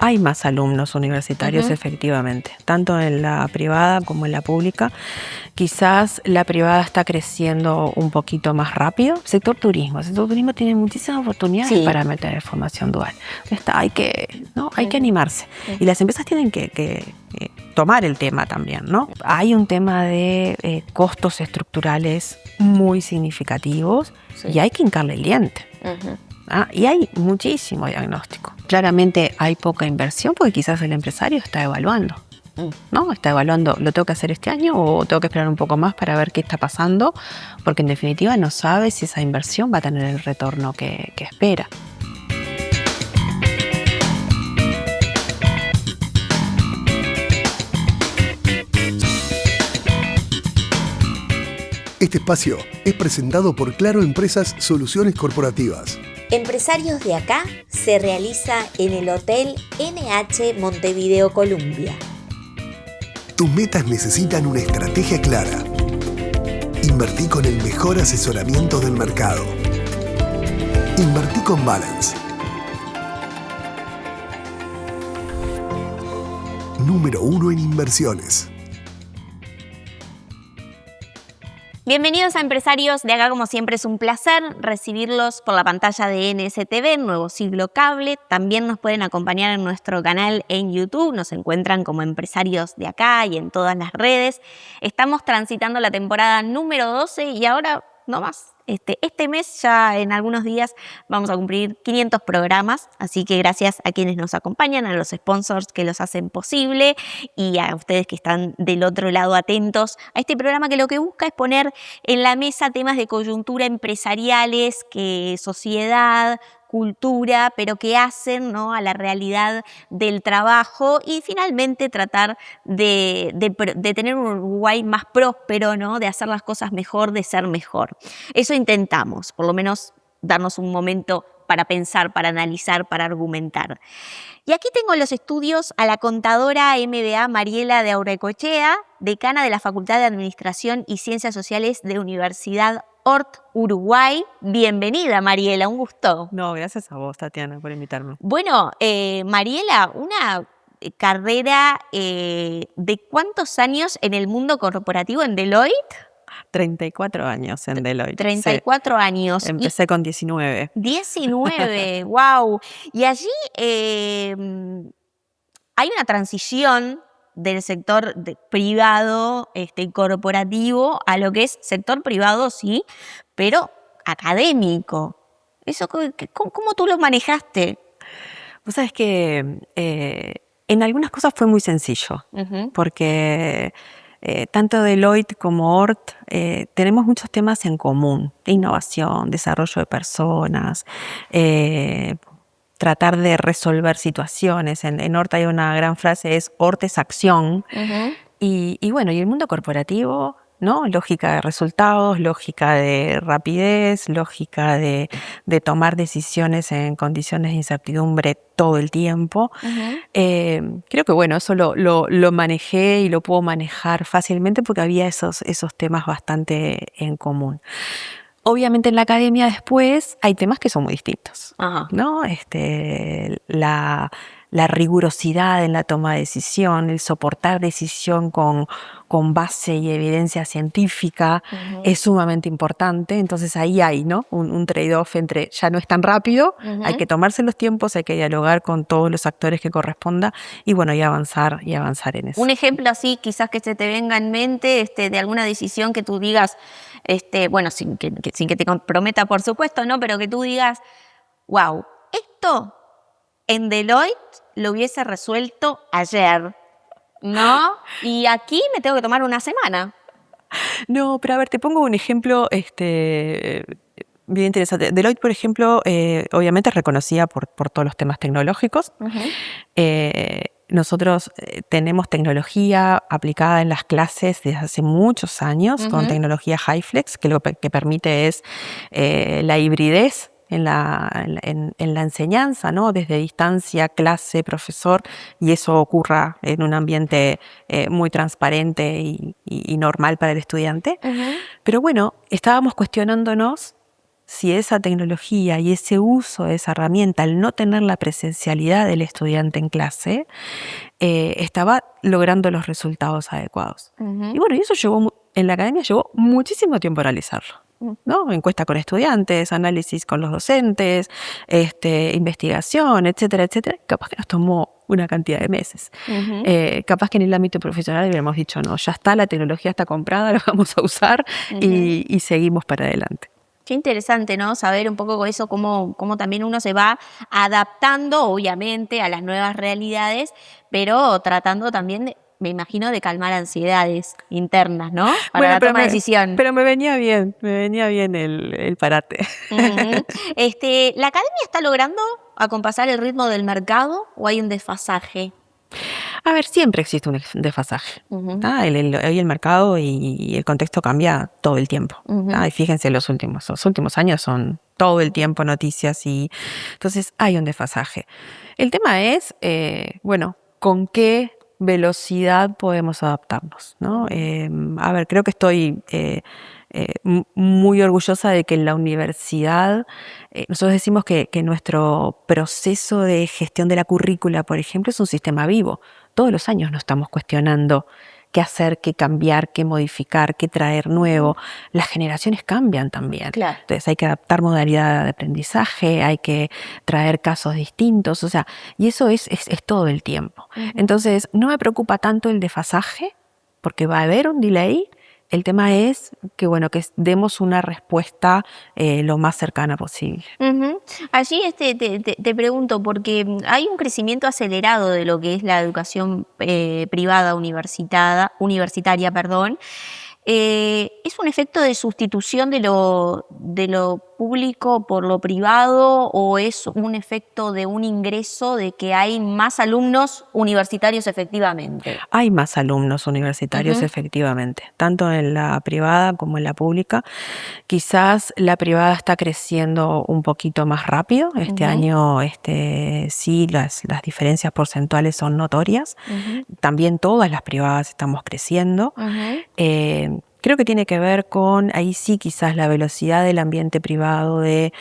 hay más alumnos universitarios, efectivamente, tanto en la privada como en la pública. Quizás la privada está creciendo un poquito más rápido. El sector turismo tiene muchísimas oportunidades para meter formación dual. Hay que animarse. Y las empresas tienen que tomar el tema también, ¿no? Hay un tema de costos estructurales muy significativos y hay que hincarle el diente. Y hay muchísimo diagnóstico. Claramente hay poca inversión porque quizás el empresario está evaluando. ¿No? Está evaluando, ¿lo tengo que hacer este año o tengo que esperar un poco más para ver qué está pasando? Porque en definitiva no sabe si esa inversión va a tener el retorno que espera. Este espacio es presentado por Claro Empresas Soluciones Corporativas. Empresarios de Acá se realiza en el Hotel NH Montevideo Columbia. Tus metas necesitan una estrategia clara. Invertí con el mejor asesoramiento del mercado. Invertí con Balance. Número 1 en inversiones. Bienvenidos a Empresarios de Acá, como siempre es un placer recibirlos por la pantalla de NSTV, Nuevo Siglo Cable. También nos pueden acompañar en nuestro canal en YouTube, nos encuentran como Empresarios de Acá y en todas las redes. Estamos transitando la temporada número 12 y ahora no más. Este mes ya en algunos días vamos a cumplir 500 programas, así que gracias a quienes nos acompañan, a los sponsors que los hacen posible y a ustedes que están del otro lado atentos a este programa que lo que busca es poner en la mesa temas de coyuntura empresariales, sociedad, cultura, pero que hacen, ¿no?, a la realidad del trabajo y finalmente tratar de tener un Uruguay más próspero, ¿no?, de hacer las cosas mejor, de ser mejor. Eso intentamos, por lo menos darnos un momento para pensar, para analizar, para argumentar. Y aquí tengo en los estudios a la contadora MBA Mariela de Aurrecoechea, decana de la Facultad de Administración y Ciencias Sociales de Universidad Ort, Uruguay. Bienvenida, Mariela, un gusto. No, gracias a vos, Tatiana, por invitarme. Bueno, Mariela, una carrera de ¿cuántos años en el mundo corporativo en Deloitte? 34 años en Deloitte. 34 años. Empecé con 19. 19, wow. Y allí hay una transición del sector privado, corporativo, a lo que es sector privado, sí, pero académico. Eso, ¿cómo tú lo manejaste? Vos sabés que en algunas cosas fue muy sencillo, porque tanto Deloitte como Ort tenemos muchos temas en común: innovación, desarrollo de personas, tratar de resolver situaciones. En Ort hay una gran frase, Ort es acción. Y bueno, y el mundo corporativo, ¿no? Lógica de resultados, lógica de rapidez, lógica de tomar decisiones en condiciones de incertidumbre todo el tiempo. Creo que bueno, eso lo manejé y lo puedo manejar fácilmente porque había esos temas bastante en común. Obviamente en la academia después hay temas que son muy distintos, ¿no? La rigurosidad en la toma de decisión, el soportar decisión con base y evidencia científica es sumamente importante. Entonces ahí hay, ¿no?, un trade-off entre ya no es tan rápido, hay que tomarse los tiempos, hay que dialogar con todos los actores que corresponda y bueno, y avanzar en eso. Un ejemplo así quizás que se te venga en mente de alguna decisión que tú digas, bueno, sin que te comprometa por supuesto, ¿no?, pero que tú digas, wow, esto en Deloitte lo hubiese resuelto ayer, ¿no? Y aquí me tengo que tomar una semana. No, pero a ver, te pongo un ejemplo bien interesante. Deloitte, por ejemplo, obviamente es reconocida por todos los temas tecnológicos. Nosotros tenemos tecnología aplicada en las clases desde hace muchos años con tecnología HyFlex, que lo que permite es la hibridez en la enseñanza, ¿no?, desde distancia, clase, profesor, y eso ocurra en un ambiente muy transparente y normal para el estudiante. Pero bueno, estábamos cuestionándonos si esa tecnología y ese uso de esa herramienta, al no tener la presencialidad del estudiante en clase, estaba logrando los resultados adecuados. Y bueno, y eso en la academia llevó muchísimo tiempo realizarlo, ¿no? Encuesta con estudiantes, análisis con los docentes, investigación, etcétera, etcétera. Capaz que nos tomó una cantidad de meses. Capaz que en el ámbito profesional hubiéramos dicho, no, ya está, la tecnología está comprada, la vamos a usar y seguimos para adelante. Qué interesante, ¿no? Saber un poco con eso, cómo también uno se va adaptando, obviamente, a las nuevas realidades, pero tratando también, me imagino, de calmar ansiedades internas, ¿no? Para la toma de decisión. Pero me venía bien el parate. ¿La academia está logrando acompasar el ritmo del mercado o hay un desfasaje? A ver, siempre existe un desfasaje. Hoy el mercado y el contexto cambia todo el tiempo. Y fíjense, los últimos años son todo el tiempo noticias y entonces hay un desfasaje. El tema es, ¿con qué velocidad podemos adaptarnos, ¿no? A ver, creo que estoy muy orgullosa de que en la universidad, nosotros decimos que nuestro proceso de gestión de la currícula, por ejemplo, es un sistema vivo. Todos los años nos estamos cuestionando qué hacer, qué cambiar, qué modificar, qué traer nuevo. Las generaciones cambian también. Claro. Entonces hay que adaptar modalidad de aprendizaje, hay que traer casos distintos, y eso es todo el tiempo. Entonces no me preocupa tanto el desfasaje, porque va a haber un delay. El tema es que demos una respuesta lo más cercana posible. Allí te pregunto, porque hay un crecimiento acelerado de lo que es la educación privada universitaria, ¿es un efecto de sustitución de lo público por lo privado o es un efecto de un ingreso de que hay más alumnos universitarios efectivamente? Hay más alumnos universitarios efectivamente, tanto en la privada como en la pública. Quizás la privada está creciendo un poquito más rápido. Este año sí, las diferencias porcentuales son notorias. También todas las privadas estamos creciendo. Creo que tiene que ver con, ahí sí quizás la velocidad del ambiente privado de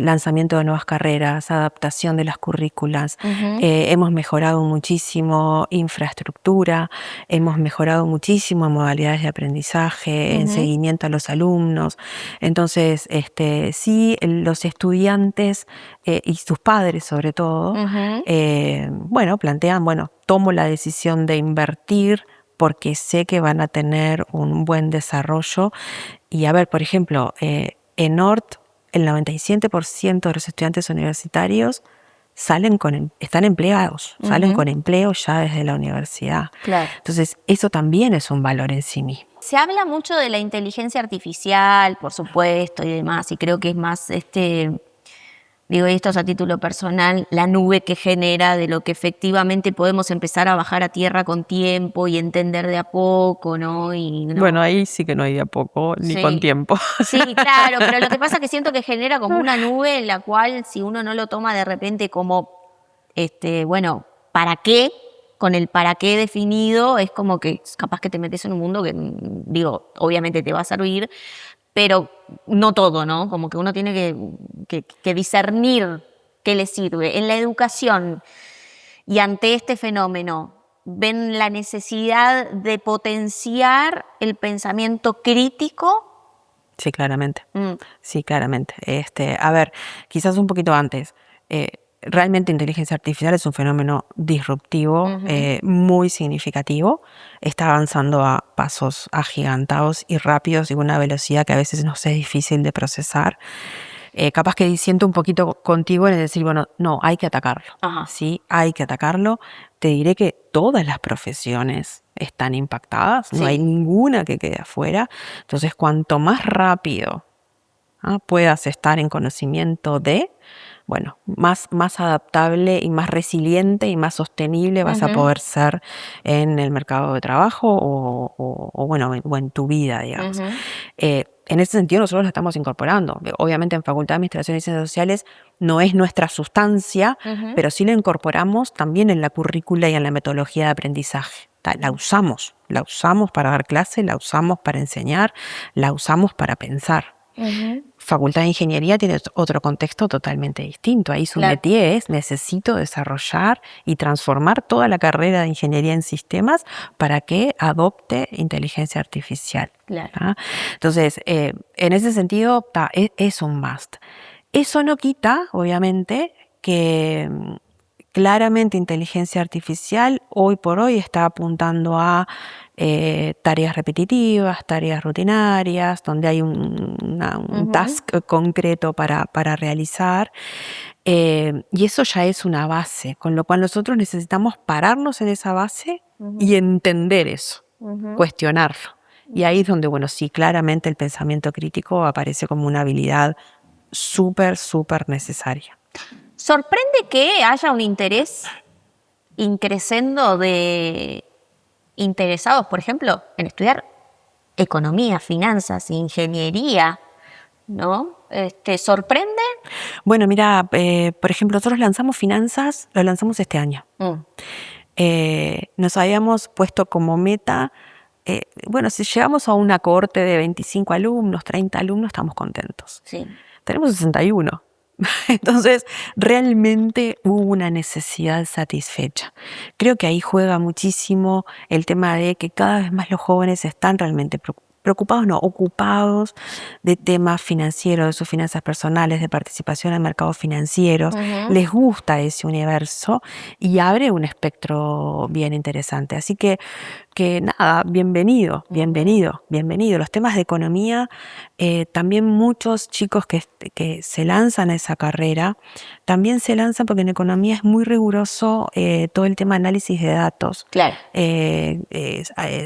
lanzamiento de nuevas carreras, adaptación de las currículas. Hemos mejorado muchísimo infraestructura, hemos mejorado muchísimo en modalidades de aprendizaje, en seguimiento a los alumnos. Entonces, sí, los estudiantes y sus padres sobre todo, plantean, tomo la decisión de invertir porque sé que van a tener un buen desarrollo. Y a ver, por ejemplo, en ORT el 97% de los estudiantes universitarios están empleados, salen con empleo ya desde la universidad. Claro. Entonces, eso también es un valor en sí mismo. Se habla mucho de la inteligencia artificial, por supuesto, y demás, y creo que es más digo esto a título personal, la nube que genera de lo que efectivamente podemos empezar a bajar a tierra con tiempo y entender de a poco, ¿no? Bueno, ahí sí que no hay de a poco, ni con tiempo. Sí, claro, pero lo que pasa es que siento que genera como una nube en la cual si uno no lo toma de repente como, ¿para qué? Con el para qué definido, es como que capaz que te metes en un mundo que, obviamente te va a servir, pero no todo, ¿no? Como que uno tiene que discernir qué le sirve. En la educación y ante este fenómeno, ¿ven la necesidad de potenciar el pensamiento crítico? Sí, claramente. Sí, claramente. A ver, quizás un poquito antes. Realmente inteligencia artificial es un fenómeno disruptivo, muy significativo. Está avanzando a pasos agigantados y rápidos y con una velocidad que a veces nos es difícil de procesar. Capaz que siento un poquito contigo en decir, no, hay que atacarlo. Sí, hay que atacarlo. Te diré que todas las profesiones están impactadas, no hay ninguna que quede afuera. Entonces, cuanto más rápido puedas estar en conocimiento más adaptable y más resiliente y más sostenible vas a poder ser en el mercado de trabajo o en tu vida, digamos. En ese sentido nosotros lo estamos incorporando. Obviamente en Facultad de Administración y Ciencias Sociales no es nuestra sustancia, pero sí la incorporamos también en la currícula y en la metodología de aprendizaje. La usamos para dar clase, la usamos para enseñar, la usamos para pensar. Facultad de Ingeniería tiene otro contexto totalmente distinto. Ahí su métier es: necesito desarrollar y transformar toda la carrera de Ingeniería en Sistemas para que adopte inteligencia artificial. Entonces, en ese sentido, es un must. Eso no quita, obviamente, que claramente inteligencia artificial hoy por hoy está apuntando a tareas repetitivas, tareas rutinarias, donde hay un task concreto para realizar, y eso ya es una base, con lo cual nosotros necesitamos pararnos en esa base y entender eso, cuestionarlo. Y ahí es donde, bueno, sí, claramente el pensamiento crítico aparece como una habilidad súper, súper necesaria. ¿Sorprende que haya un interés increciendo de interesados, por ejemplo, en estudiar economía, finanzas, ingeniería, ¿no? ¿Sorprende? Bueno, mira, por ejemplo, nosotros lanzamos finanzas, lo lanzamos este año. Nos habíamos puesto como meta, bueno, si llegamos a una cohorte de 25 alumnos, 30 alumnos, estamos contentos. Sí. Tenemos 61. Entonces, realmente hubo una necesidad satisfecha. Creo que ahí juega muchísimo el tema de que cada vez más los jóvenes están realmente preocupados, no, ocupados de temas financieros, de sus finanzas personales, de participación en mercados financieros. Les gusta ese universo y abre un espectro bien interesante. Así que nada, bienvenido. Los temas de economía, también muchos chicos que se lanzan a esa carrera, también se lanzan porque en economía es muy riguroso todo el tema de análisis de datos. Claro.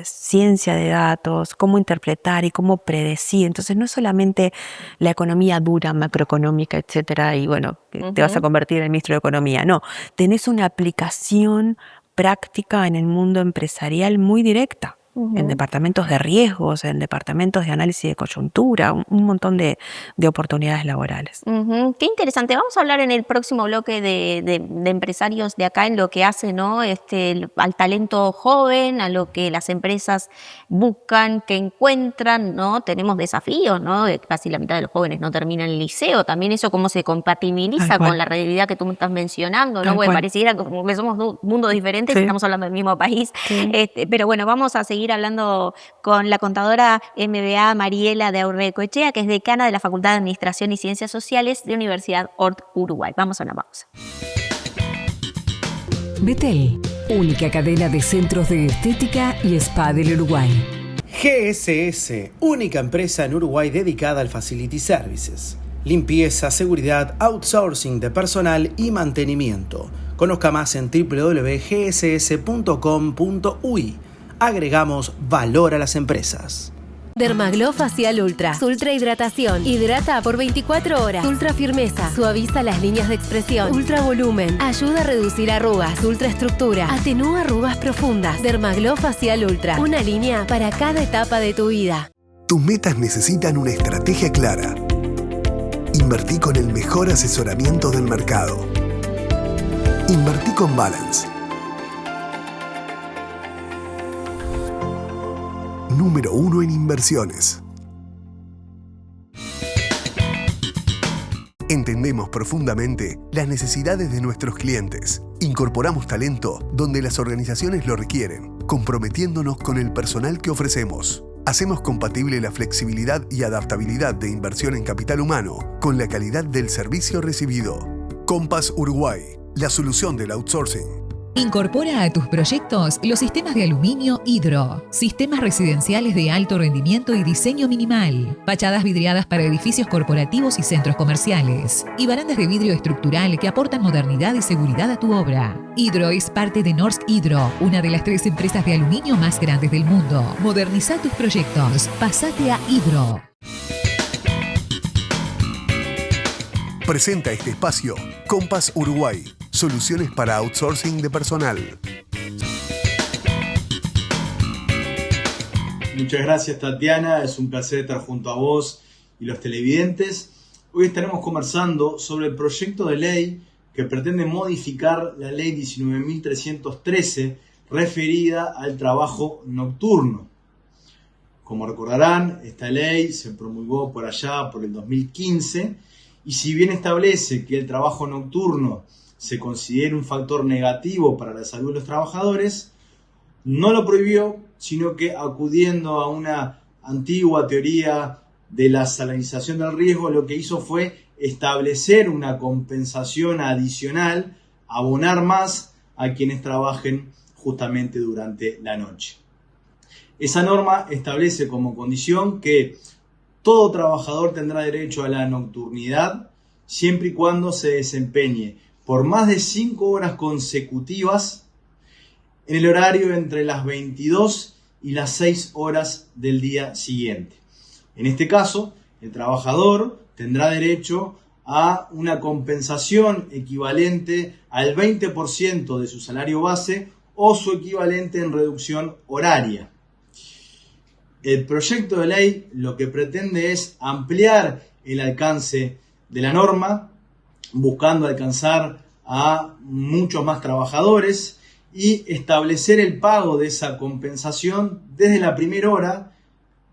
Ciencia de datos, cómo interpretar y cómo predecir. Entonces no es solamente la economía dura, macroeconómica, etcétera, y bueno, te vas a convertir en ministro de Economía. No, tenés una aplicación práctica en el mundo empresarial muy directa, en departamentos de riesgos, en departamentos de análisis de coyuntura, un montón de oportunidades laborales. Qué interesante. Vamos a hablar en el próximo bloque de empresarios de acá, en lo que hace, ¿no? Al talento joven, a lo que las empresas buscan, que encuentran, ¿no? Tenemos desafíos, ¿no? Casi la mitad de los jóvenes no terminan el liceo. También eso cómo se compatibiliza con la realidad que tú me estás mencionando, ¿no? Porque pareciera como que somos mundos diferentes y estamos hablando del mismo país. Pero bueno, vamos a seguir hablando con la contadora MBA Mariela de Aurrecoechea, que es decana de la Facultad de Administración y Ciencias Sociales de Universidad Ort Uruguay. Vamos a una pausa. Betel, única cadena de centros de estética y spa del Uruguay. GSS, única empresa en Uruguay dedicada al Facility Services. Limpieza, seguridad, outsourcing de personal y mantenimiento. Conozca más en www.gss.com.uy. Agregamos valor a las empresas. Dermaglow Facial Ultra. Ultra hidratación. Hidrata por 24 horas. Ultra firmeza. Suaviza las líneas de expresión. Ultra volumen. Ayuda a reducir arrugas. Ultra estructura. Atenúa arrugas profundas. Dermaglow Facial Ultra. Una línea para cada etapa de tu vida. Tus metas necesitan una estrategia clara. Invertí con el mejor asesoramiento del mercado. Invertí con Balance. Número 1 en inversiones. Entendemos profundamente las necesidades de nuestros clientes. Incorporamos talento donde las organizaciones lo requieren, comprometiéndonos con el personal que ofrecemos. Hacemos compatible la flexibilidad y adaptabilidad de inversión en capital humano con la calidad del servicio recibido. Compass Uruguay, la solución del outsourcing. Incorpora a tus proyectos los sistemas de aluminio Hydro, sistemas residenciales de alto rendimiento y diseño minimal, fachadas vidriadas para edificios corporativos y centros comerciales, y barandas de vidrio estructural que aportan modernidad y seguridad a tu obra. Hydro es parte de Norsk Hydro, una de las 3 empresas de aluminio más grandes del mundo. Moderniza tus proyectos. Pásate a Hydro. Presenta este espacio Compass Uruguay. Soluciones para outsourcing de personal. Muchas gracias, Tatiana. Es un placer estar junto a vos y los televidentes. Hoy estaremos conversando sobre el proyecto de ley que pretende modificar la ley 19.313 referida al trabajo nocturno. Como recordarán, esta ley se promulgó por allá por el 2015 y si bien establece que el trabajo nocturno se considera un factor negativo para la salud de los trabajadores, no lo prohibió, sino que acudiendo a una antigua teoría de la salarización del riesgo, lo que hizo fue establecer una compensación adicional, abonar más a quienes trabajen justamente durante la noche. Esa norma establece como condición que todo trabajador tendrá derecho a la nocturnidad siempre y cuando se desempeñe por más de 5 horas consecutivas en el horario entre las 22 y las 6 horas del día siguiente. En este caso, el trabajador tendrá derecho a una compensación equivalente al 20% de su salario base o su equivalente en reducción horaria. El proyecto de ley lo que pretende es ampliar el alcance de la norma, buscando alcanzar a muchos más trabajadores y establecer el pago de esa compensación desde la primera hora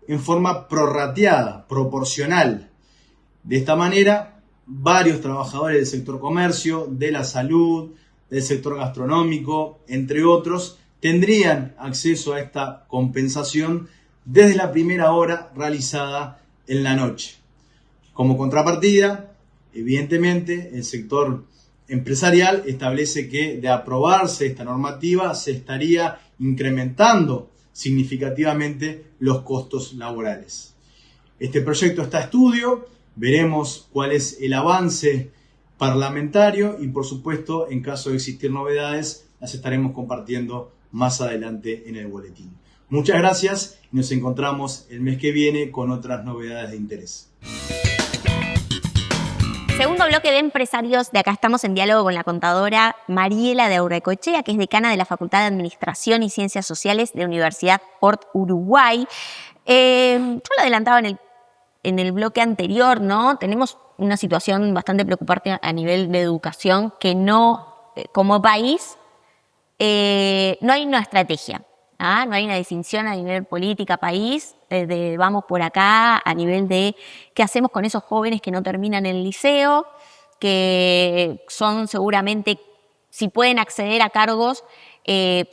en forma prorrateada, proporcional. De esta manera, varios trabajadores del sector comercio, de la salud, del sector gastronómico, entre otros, tendrían acceso a esta compensación desde la primera hora realizada en la noche. Como contrapartida, evidentemente, el sector empresarial establece que de aprobarse esta normativa se estaría incrementando significativamente los costos laborales. Este proyecto está a estudio, veremos cuál es el avance parlamentario y por supuesto en caso de existir novedades las estaremos compartiendo más adelante en el boletín. Muchas gracias y nos encontramos el mes que viene con otras novedades de interés. Segundo bloque de empresarios, de acá estamos en diálogo con la contadora Mariela de Aurrecoechea, que es decana de la Facultad de Administración y Ciencias Sociales de Universidad Port Uruguay. Yo lo adelantaba en el bloque anterior, ¿no? Tenemos una situación bastante preocupante a nivel de educación que no, como país, no hay una estrategia. No hay una distinción a nivel política, país, de vamos por acá, a nivel de qué hacemos con esos jóvenes que no terminan el liceo, que son seguramente, si pueden acceder a cargos,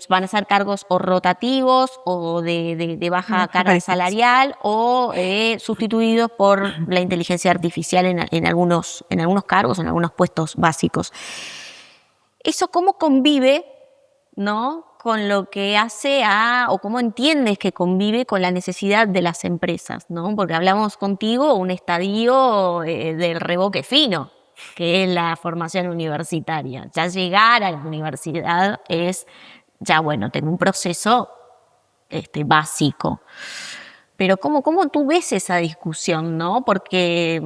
van a ser cargos o rotativos o de baja carga salarial o sustituidos por la inteligencia artificial en algunos cargos, en algunos puestos básicos. ¿Eso cómo convive, no?, con lo que hace o cómo entiendes que convive con la necesidad de las empresas, ¿no? Porque hablamos contigo un estadio del revoque fino, que es la formación universitaria. Ya llegar a la universidad es, tener un proceso básico. Pero ¿cómo tú ves esa discusión, no? Porque,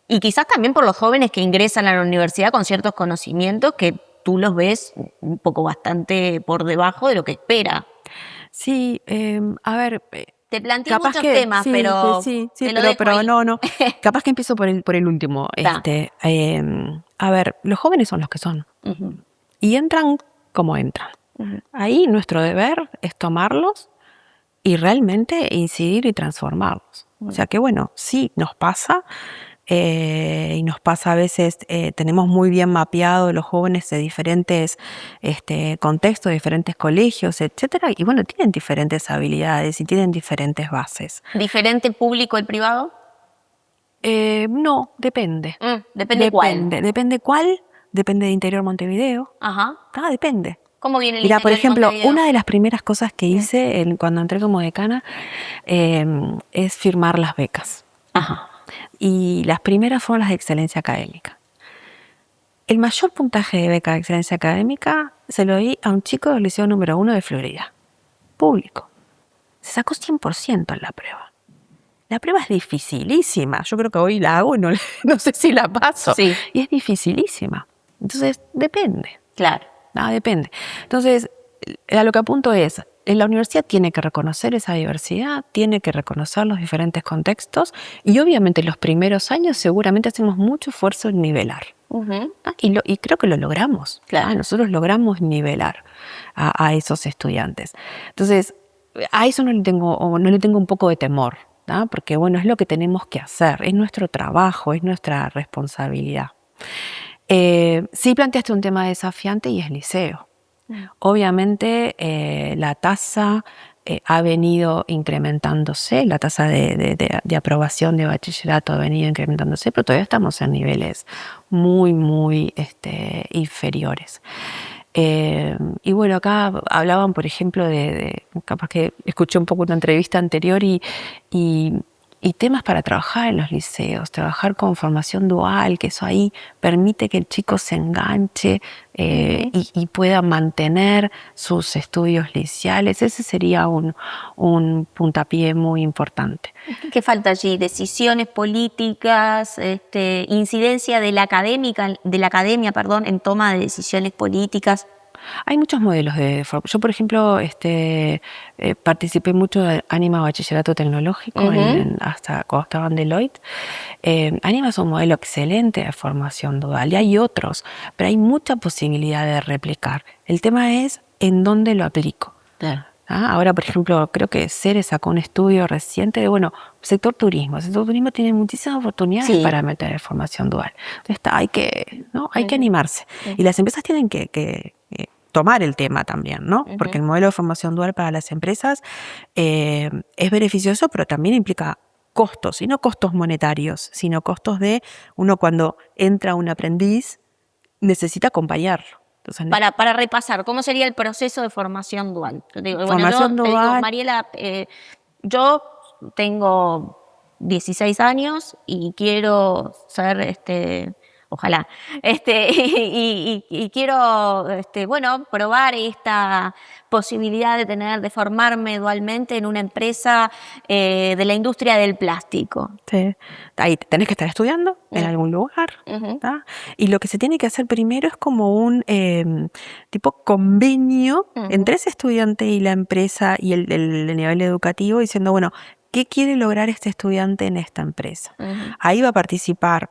y quizás también por los jóvenes que ingresan a la universidad con ciertos conocimientos que tú los ves un poco bastante por debajo de lo que espera. Sí, a ver... Te planteé muchos temas, sí, pero... Sí, pero no. Capaz que empiezo por el último. A ver, los jóvenes son los que son. Uh-huh. Y entran como entran. Uh-huh. Ahí nuestro deber es tomarlos y realmente incidir y transformarlos. Uh-huh. O sea que sí nos pasa... y nos pasa a veces, tenemos muy bien mapeado los jóvenes de diferentes contextos, diferentes colegios, etcétera, y tienen diferentes habilidades y tienen diferentes bases. ¿Diferente público el privado? No, depende. ¿Depende cuál? Depende cuál, depende de Interior Montevideo. Ajá. Depende. ¿Cómo viene el Mira, Interior por ejemplo, Montevideo? una de las primeras cosas que hice cuando entré como decana es firmar las becas. Ajá. Y las primeras fueron las de excelencia académica. El mayor puntaje de beca de excelencia académica se lo di a un chico del liceo número 1 de Florida, público. Se sacó 100% en la prueba. La prueba es dificilísima. Yo creo que hoy la hago y no sé si la paso. Sí. Y es dificilísima. Entonces, depende. Claro. Depende. Entonces, a lo que apunto es, la universidad tiene que reconocer esa diversidad, tiene que reconocer los diferentes contextos y obviamente en los primeros años seguramente hacemos mucho esfuerzo en nivelar. Uh-huh. Y creo que lo logramos. Claro. Nosotros logramos nivelar a esos estudiantes. Entonces, a eso no le tengo un poco de temor, ¿no? Porque bueno, es lo que tenemos que hacer, es nuestro trabajo, es nuestra responsabilidad. Sí planteaste un tema desafiante y es liceo. Obviamente la tasa ha venido incrementándose, la tasa de aprobación de bachillerato ha venido incrementándose, pero todavía estamos en niveles muy, muy inferiores. Y bueno, acá hablaban, por ejemplo, capaz que escuché un poco una entrevista anterior y temas para trabajar en los liceos, trabajar con formación dual, que eso ahí permite que el chico se enganche y pueda mantener sus estudios liceales. Ese sería un puntapié muy importante. ¿Qué falta allí? Decisiones políticas, incidencia de la academia, en toma de decisiones políticas. Hay muchos modelos de formación. Yo, por ejemplo, participé mucho de Anima Bachillerato Tecnológico hasta cuando estaba en Deloitte. Anima es un modelo excelente de formación dual y hay otros, pero hay mucha posibilidad de replicar. El tema es en dónde lo aplico. Claro. Ahora, por ejemplo, creo que CERE sacó un estudio reciente de, sector turismo. El sector turismo tiene muchísimas oportunidades para meter formación dual. Entonces hay que animarse. Y las empresas tienen que tomar el tema también, ¿no? Porque el modelo de formación dual para las empresas es beneficioso, pero también implica costos, y no costos monetarios, sino costos de uno cuando entra un aprendiz necesita acompañarlo. Entonces, para repasar, ¿cómo sería el proceso de formación dual? Yo te digo, Mariela, yo tengo 16 años y quiero ser, ojalá, y quiero, probar esta posibilidad de formarme dualmente en una empresa de la industria del plástico. Sí. Ahí tenés que estar estudiando en algún lugar. Y lo que se tiene que hacer primero es como un tipo convenio entre ese estudiante y la empresa y el nivel educativo, diciendo, bueno, ¿qué quiere lograr este estudiante en esta empresa? Ahí va a participar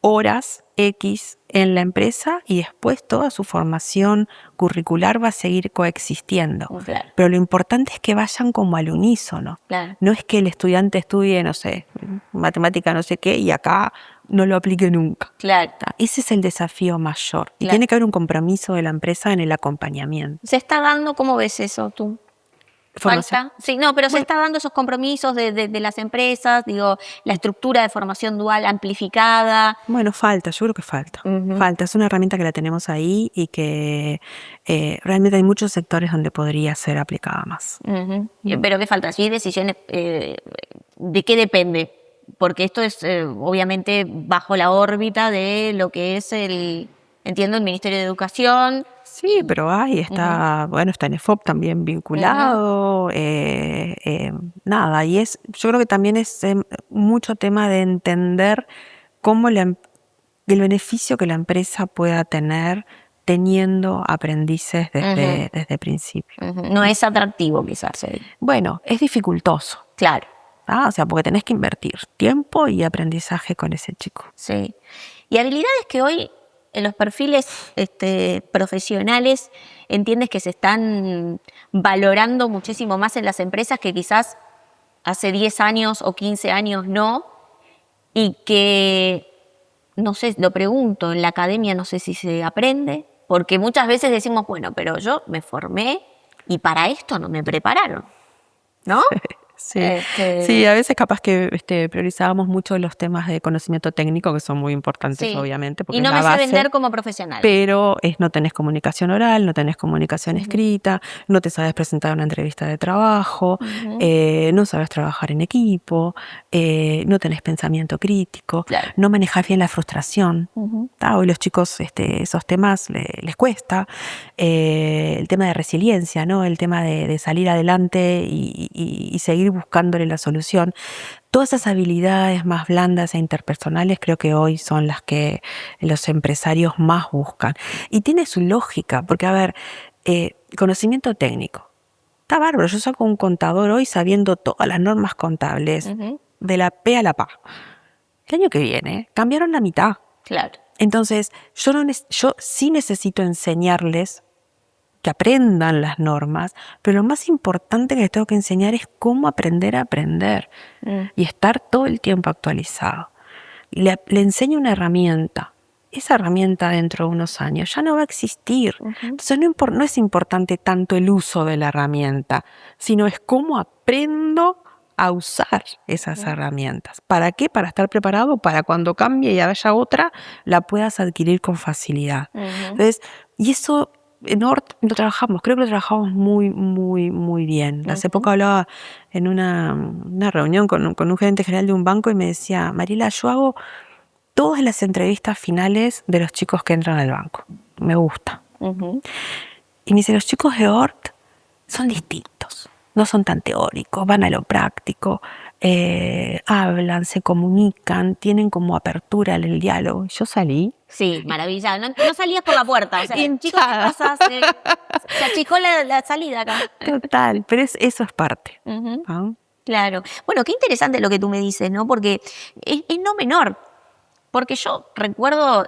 horas X en la empresa y después toda su formación curricular va a seguir coexistiendo. Claro. Pero lo importante es que vayan como al unísono. Claro. No es que el estudiante estudie, no sé, matemática no sé qué y acá no lo aplique nunca. Claro. Ese es el desafío mayor. Y tiene que haber un compromiso de la empresa en el acompañamiento. ¿Se está dando? ¿Cómo ves eso tú? ¿Falta? Sí, no, pero se está dando esos compromisos de las empresas, digo, la estructura de formación dual amplificada. Bueno, falta, yo creo que falta. Falta, es una herramienta que la tenemos ahí y que realmente hay muchos sectores donde podría ser aplicada más. Pero ¿qué falta? ¿Sí? Decisiones, ¿de qué depende? Porque esto es obviamente bajo la órbita de lo que es el Ministerio de Educación. Sí, pero ahí está, está en EFOP también vinculado, nada, y yo creo que también es mucho tema de entender cómo el beneficio que la empresa pueda tener teniendo aprendices desde el principio. No es atractivo quizás. Bueno, es dificultoso. Claro. O sea, porque tenés que invertir tiempo y aprendizaje con ese chico. Sí. Y habilidades que hoy en los perfiles profesionales entiendes que se están valorando muchísimo más en las empresas que quizás hace 10 años o 15 años no, y que, no sé, lo pregunto, en la academia no sé si se aprende, porque muchas veces decimos, bueno, pero yo me formé y para esto no me prepararon, ¿no? Sí. Sí, a veces capaz que priorizábamos mucho los temas de conocimiento técnico, que son muy importantes, obviamente. Porque y no es me la base, sé vender como profesional. Pero no tenés comunicación oral, no tenés comunicación escrita, no te sabes presentar una entrevista de trabajo, no sabes trabajar en equipo, no tenés pensamiento crítico, no manejás bien la frustración. Hoy los chicos esos temas les cuesta. El tema de resiliencia, ¿no? El tema de salir adelante y seguir buscándole la solución. Todas esas habilidades más blandas e interpersonales creo que hoy son las que los empresarios más buscan. Y tiene su lógica, porque a ver, conocimiento técnico. Está bárbaro, yo saco un contador hoy sabiendo todas las normas contables, de la P a la PA. El año que viene cambiaron la mitad. Claro. Entonces, yo sí necesito enseñarles que aprendan las normas, pero lo más importante que les tengo que enseñar es cómo aprender a aprender y estar todo el tiempo actualizado. Le enseño una herramienta. Esa herramienta dentro de unos años ya no va a existir. Entonces no es importante tanto el uso de la herramienta, sino es cómo aprendo a usar esas herramientas. ¿Para qué? Para estar preparado para cuando cambie y haya otra, la puedas adquirir con facilidad. Entonces, y eso en ORT lo trabajamos, creo que lo trabajamos muy, muy, muy bien. Hace poco hablaba en una reunión con un gerente general de un banco y me decía, Mariela, yo hago todas las entrevistas finales de los chicos que entran al banco. Me gusta. Y me dice, los chicos de ORT son distintos. No son tan teóricos, van a lo práctico, hablan, se comunican, tienen como apertura en el diálogo. Yo salí. Sí, maravilla. No salías por la puerta. O sea, chicos, ¿qué pasa? Se achicó la salida acá. Total, pero eso es parte. ¿Ah? Claro. Bueno, qué interesante lo que tú me dices, ¿no? Porque es no menor. Porque yo recuerdo,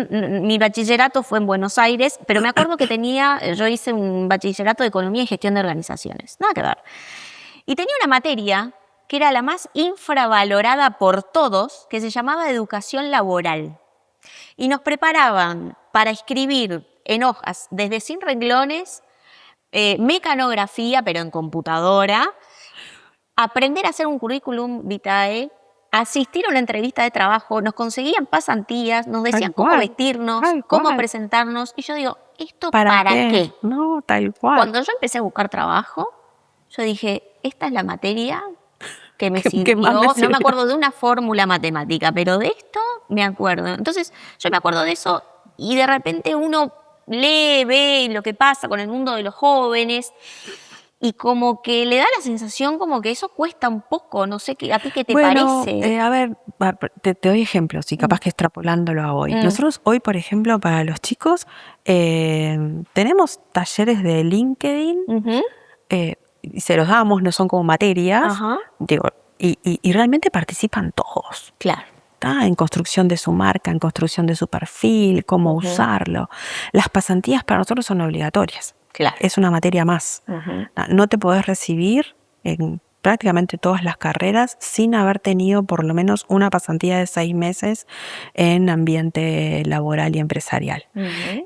mi bachillerato fue en Buenos Aires, pero me acuerdo que yo hice un bachillerato de Economía y Gestión de Organizaciones, nada que ver. Y tenía una materia que era la más infravalorada por todos, que se llamaba Educación Laboral. Y nos preparaban para escribir en hojas, desde 100 renglones, mecanografía, pero en computadora, aprender a hacer un currículum vitae, asistir a una entrevista de trabajo, nos conseguían pasantías, nos decían cómo vestirnos, cómo presentarnos. Y yo digo, ¿esto para qué? No, tal cual. Cuando yo empecé a buscar trabajo, yo dije, esta es la materia que me sirvió. No me acuerdo de una fórmula matemática, pero de esto me acuerdo. Entonces, yo me acuerdo de eso y de repente uno lee, ve lo que pasa con el mundo de los jóvenes. Y como que le da la sensación como que eso cuesta un poco, no sé, ¿a ti qué te parece? A ver, te doy ejemplos y capaz que extrapolándolo a hoy. Nosotros hoy, por ejemplo, para los chicos, tenemos talleres de LinkedIn, y se los damos, no son como materias, digo, y realmente participan todos. Claro. En construcción de su marca, en construcción de su perfil, cómo usarlo. Las pasantías para nosotros son obligatorias. Claro. Es una materia más. No te podés recibir en prácticamente todas las carreras sin haber tenido por lo menos una pasantía de 6 meses en ambiente laboral y empresarial.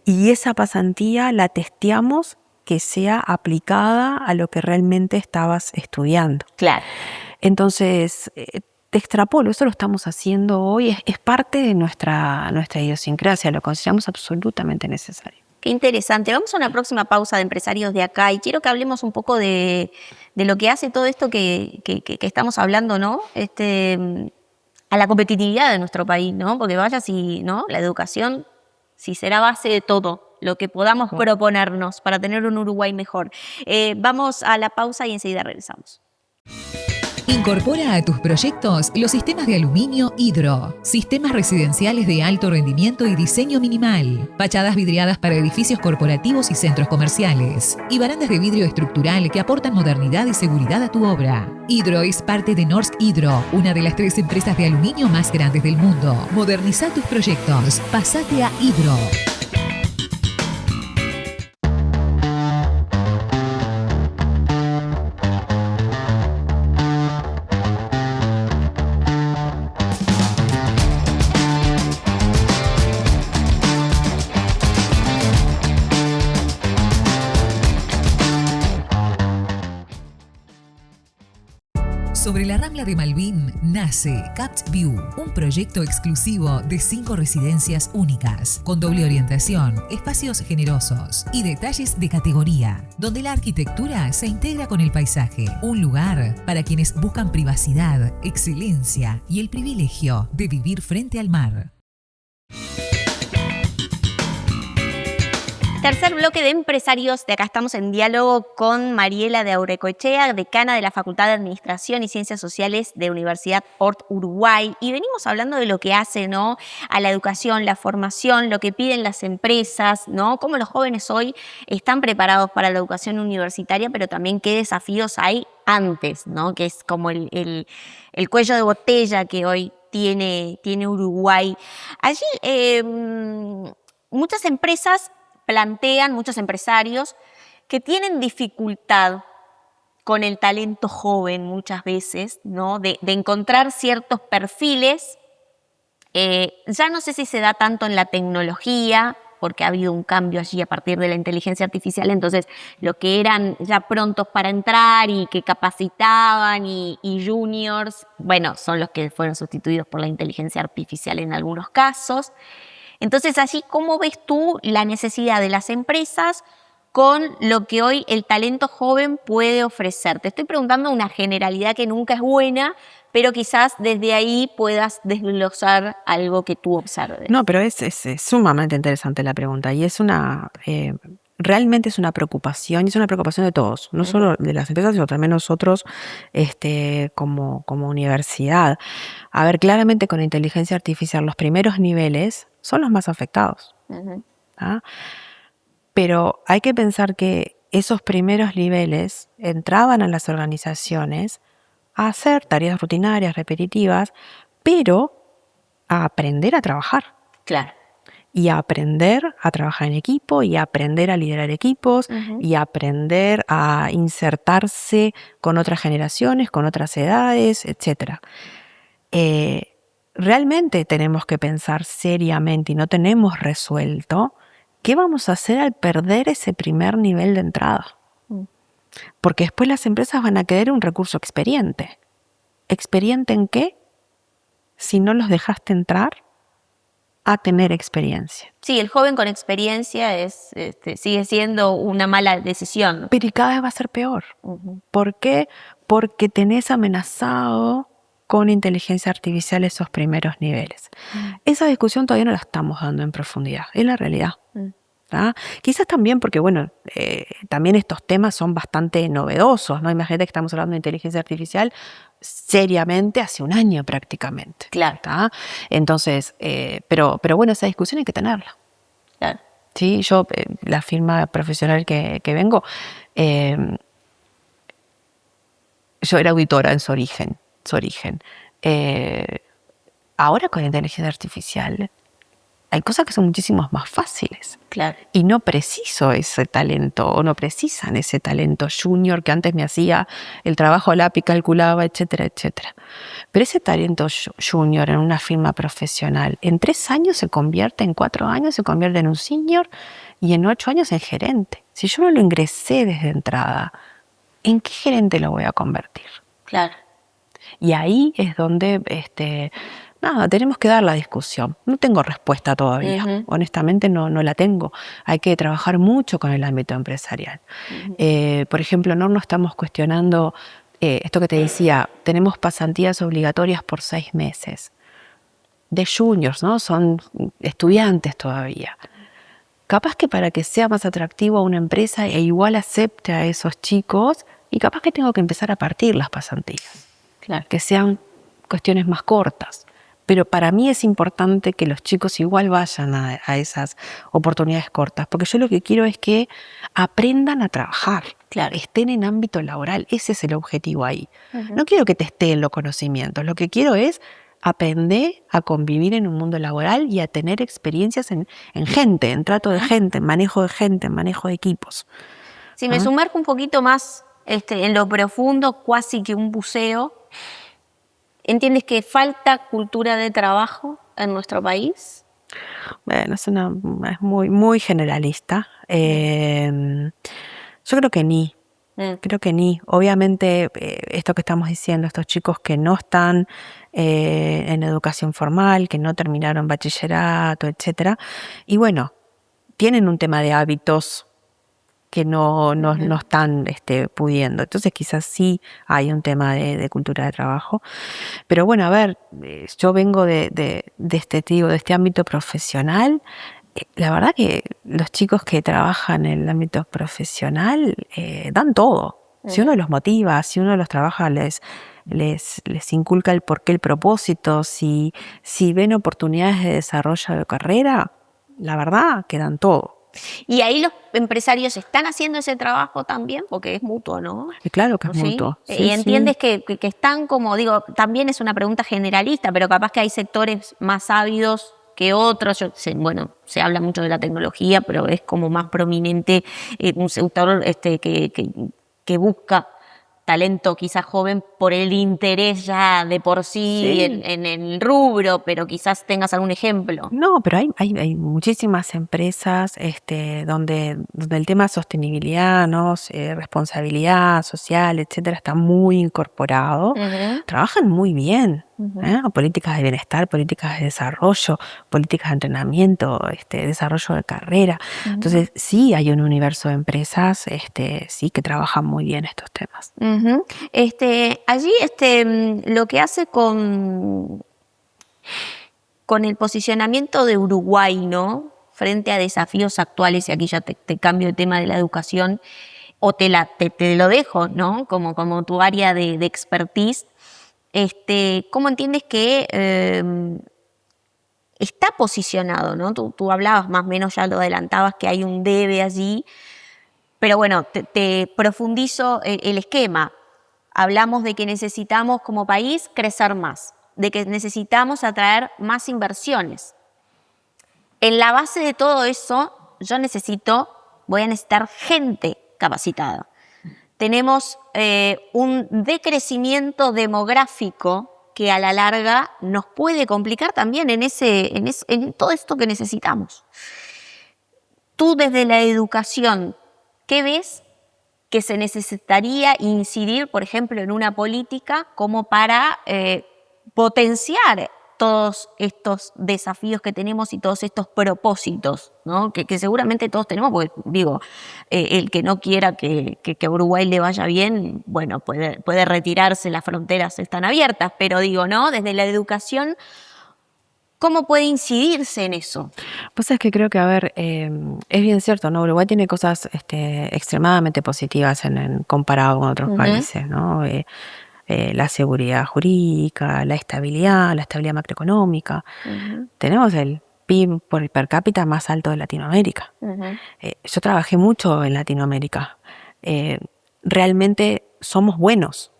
Y esa pasantía la testeamos que sea aplicada a lo que realmente estabas estudiando. Claro. Entonces, te extrapolo, eso lo estamos haciendo hoy, es parte de nuestra idiosincrasia, lo consideramos absolutamente necesario. Qué interesante. Vamos a una próxima pausa de Empresarios de Acá y quiero que hablemos un poco de lo que hace todo esto que estamos hablando, ¿no? A la competitividad de nuestro país, ¿no? Porque vaya si, ¿no? La educación, si será base de todo lo que podamos proponernos para tener un Uruguay mejor. Vamos a la pausa y enseguida regresamos. Incorpora a tus proyectos los sistemas de aluminio Hidro, sistemas residenciales de alto rendimiento y diseño minimal, fachadas vidriadas para edificios corporativos y centros comerciales, y barandas de vidrio estructural que aportan modernidad y seguridad a tu obra. Hidro es parte de Norsk Hydro, una de las 3 empresas de aluminio más grandes del mundo. Moderniza tus proyectos. Pasate a Hidro. Sobre la Rambla de Malvin nace Capt View, un proyecto exclusivo de 5 residencias únicas, con doble orientación, espacios generosos y detalles de categoría, donde la arquitectura se integra con el paisaje. Un lugar para quienes buscan privacidad, excelencia y el privilegio de vivir frente al mar. Tercer bloque de Empresarios. De acá estamos en diálogo con Mariela de Aurrecoechea, decana de la Facultad de Administración y Ciencias Sociales de Universidad ORT Uruguay. Y venimos hablando de lo que hace, ¿no?, a la educación, la formación, lo que piden las empresas, ¿no?, cómo los jóvenes hoy están preparados para la educación universitaria, pero también qué desafíos hay antes, ¿no?, que es como el cuello de botella que hoy tiene Uruguay. Allí muchas empresas plantean muchos empresarios que tienen dificultad con el talento joven muchas veces, ¿no? De encontrar ciertos perfiles. Ya no sé si se da tanto en la tecnología, porque ha habido un cambio allí a partir de la inteligencia artificial, entonces lo que eran ya prontos para entrar y que capacitaban y juniors, bueno, son los que fueron sustituidos por la inteligencia artificial en algunos casos. Entonces, allí, ¿cómo ves tú la necesidad de las empresas con lo que hoy el talento joven puede ofrecer? Te estoy preguntando una generalidad que nunca es buena, pero quizás desde ahí puedas desglosar algo que tú observes. No, pero es sumamente interesante la pregunta y es realmente es una preocupación y es una preocupación de todos, no solo de las empresas, sino también nosotros como universidad. A ver, claramente con la inteligencia artificial los primeros niveles son los más afectados. ¿Ah? Pero hay que pensar que esos primeros niveles entraban a las organizaciones a hacer tareas rutinarias, repetitivas, pero a aprender a trabajar. Claro. Y a aprender a trabajar en equipo, y a aprender a liderar equipos, y a aprender a insertarse con otras generaciones, con otras edades, etc. Realmente tenemos que pensar seriamente y no tenemos resuelto qué vamos a hacer al perder ese primer nivel de entrada. Porque después las empresas van a querer un recurso experiente. ¿Experiente en qué? Si no los dejaste entrar a tener experiencia. Sí, el joven con experiencia sigue siendo una mala decisión. Pero y cada vez va a ser peor. ¿Por qué? Porque tenés amenazado con inteligencia artificial esos primeros niveles. Esa discusión todavía no la estamos dando en profundidad, es la realidad. ¿Ah? Quizás también porque, también estos temas son bastante novedosos, ¿no? Imagínate que estamos hablando de inteligencia artificial seriamente hace un año prácticamente. Claro. ¿Tá? Entonces, pero bueno, esa discusión hay que tenerla. Claro. Sí, yo, la firma profesional que vengo, yo era auditora en su origen. Ahora con la inteligencia artificial hay cosas que son muchísimo más fáciles. Claro. Y no preciso ese talento, o no precisan ese talento junior que antes me hacía el trabajo a lápiz, calculaba, etcétera, etcétera. Pero ese talento junior en una firma profesional, en 3 años se convierte, en 4 años se convierte en un senior y en 8 años en gerente. Si yo no lo ingresé desde entrada, ¿en qué gerente lo voy a convertir? Claro. Y ahí es donde tenemos que dar la discusión. No tengo respuesta todavía. Honestamente no la tengo. Hay que trabajar mucho con el ámbito empresarial. Por ejemplo, no estamos cuestionando esto que te decía, tenemos pasantías obligatorias por 6 meses. De juniors, ¿no? Son estudiantes todavía. Capaz que para que sea más atractivo a una empresa e igual acepte a esos chicos, y capaz que tengo que empezar a partir las pasantías. Claro. Que sean cuestiones más cortas. Pero para mí es importante que los chicos igual vayan a esas oportunidades cortas, porque yo lo que quiero es que aprendan a trabajar, claro, estén en ámbito laboral. Ese es el objetivo ahí. No quiero que testeen los conocimientos, lo que quiero es aprender a convivir en un mundo laboral y a tener experiencias en gente, en trato de gente, en manejo de equipos. Si me sumerjo un poquito más en lo profundo, casi que un buceo, ¿entiendes que falta cultura de trabajo en nuestro país? Bueno, es muy, muy generalista. Yo creo que ni. Creo que ni. Obviamente, esto que estamos diciendo, estos chicos que no están en educación formal, que no terminaron bachillerato, etcétera, y bueno, tienen un tema de hábitos que no están pudiendo. Entonces quizás sí hay un tema de cultura de trabajo. Pero bueno, a ver, yo vengo de este ámbito profesional. La verdad que los chicos que trabajan en el ámbito profesional dan todo. Si uno los motiva, si uno los trabaja, les inculca el porqué, el propósito, si ven oportunidades de desarrollo de carrera, la verdad que dan todo. Y ahí los empresarios están haciendo ese trabajo también, porque es mutuo, ¿no? Y claro que es ¿Sí? mutuo. Sí, y entiendes que están, como digo, también es una pregunta generalista, pero capaz que hay sectores más ávidos que otros. Se habla mucho de la tecnología, pero es como más prominente un sector que busca talento quizás joven por el interés ya de por sí en el rubro, pero quizás tengas algún ejemplo. No, pero hay muchísimas empresas donde el tema de sostenibilidad, ¿no? Responsabilidad social, etcétera, está muy incorporado. Trabajan muy bien. Políticas de bienestar, políticas de desarrollo, políticas de entrenamiento, desarrollo de carrera. Entonces, sí hay un universo de empresas sí que trabajan muy bien estos temas. Allí lo que hace con el posicionamiento de Uruguay, ¿no? Frente a desafíos actuales, y aquí ya te cambio el tema de la educación, o te lo dejo, ¿no? Como tu área de expertise. ¿Cómo entiendes que está posicionado, ¿no? Tú hablabas más o menos, ya lo adelantabas, que hay un debe allí, pero bueno, te profundizo el esquema. Hablamos de que necesitamos como país crecer más, de que necesitamos atraer más inversiones. En la base de todo eso, voy a necesitar gente capacitada. Tenemos un decrecimiento demográfico que a la larga nos puede complicar también en todo esto que necesitamos. Tú desde la educación, ¿qué ves que se necesitaría incidir, por ejemplo, en una política como para potenciar todos estos desafíos que tenemos y todos estos propósitos, ¿no? que seguramente todos tenemos, porque digo, el que no quiera que a Uruguay le vaya bien, bueno, puede retirarse, las fronteras están abiertas, pero digo, ¿no? Desde la educación, ¿cómo puede incidirse en eso? Pues es que creo que, a ver, es bien cierto, ¿no? Uruguay tiene cosas extremadamente positivas comparado con otros países, ¿no? La seguridad jurídica, la estabilidad macroeconómica. Tenemos el PIB per cápita más alto de Latinoamérica. Yo trabajé mucho en Latinoamérica. Realmente somos buenos.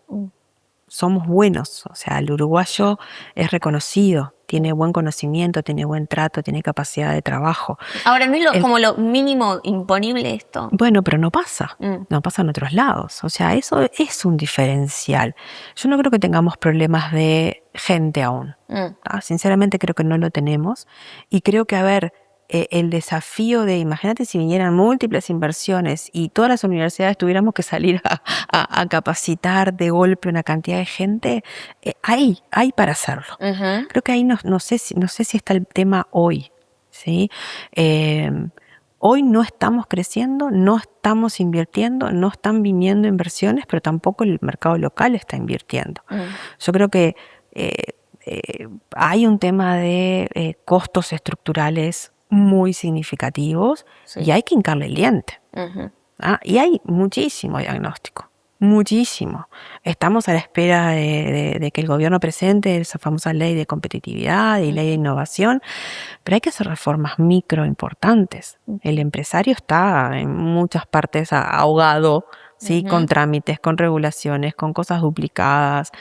O sea, el uruguayo es reconocido, tiene buen conocimiento, tiene buen trato, tiene capacidad de trabajo. Ahora, ¿no es como lo mínimo imponible esto? Bueno, pero no pasa. No pasa en otros lados. O sea, eso es un diferencial. Yo no creo que tengamos problemas de gente aún. Sinceramente creo que no lo tenemos. Y creo que, a ver, el desafío de, imagínate si vinieran múltiples inversiones y todas las universidades tuviéramos que salir a capacitar de golpe una cantidad de gente, hay para hacerlo. Creo que ahí no sé si está el tema hoy, ¿sí? Hoy no estamos creciendo, no estamos invirtiendo, no están viniendo inversiones, pero tampoco el mercado local está invirtiendo. Yo creo que hay un tema de costos estructurales muy significativos y hay que hincarle el diente. Y hay muchísimo diagnóstico, muchísimo. Estamos a la espera de que el gobierno presente esa famosa ley de competitividad y ley de innovación, pero hay que hacer reformas micro importantes. El empresario está en muchas partes ahogado, ¿sí? Con trámites, con regulaciones, con cosas duplicadas,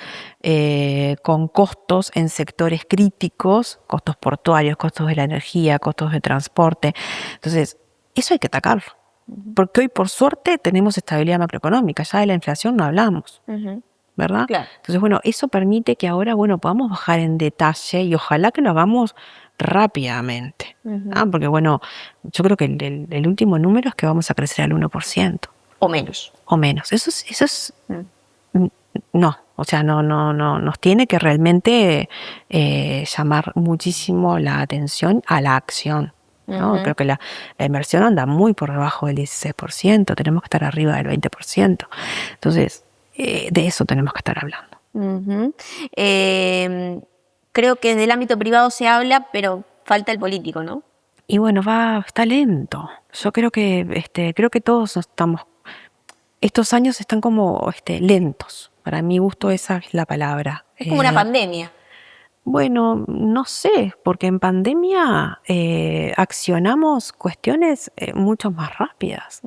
con costos en sectores críticos, costos portuarios, costos de la energía, costos de transporte. Entonces, eso hay que atacarlo. Porque hoy, por suerte, tenemos estabilidad macroeconómica. Ya de la inflación no hablamos, ¿verdad? Claro. Entonces, bueno, eso permite que ahora, podamos bajar en detalle y ojalá que lo hagamos rápidamente. Porque, yo creo que el último número es que vamos a crecer al 1%. O menos. Eso es no, o sea, no nos tiene que realmente llamar muchísimo la atención a la acción, ¿no? Creo que la inversión anda muy por debajo del 16%, tenemos que estar arriba del 20%. Entonces, de eso tenemos que estar hablando. Creo que del ámbito privado se habla, pero falta el político, ¿no? Y está lento. Yo creo que todos estamos. Estos años están como lentos. Para mi gusto esa es la palabra. Es como una pandemia. Bueno, no sé, porque en pandemia accionamos cuestiones mucho más rápidas.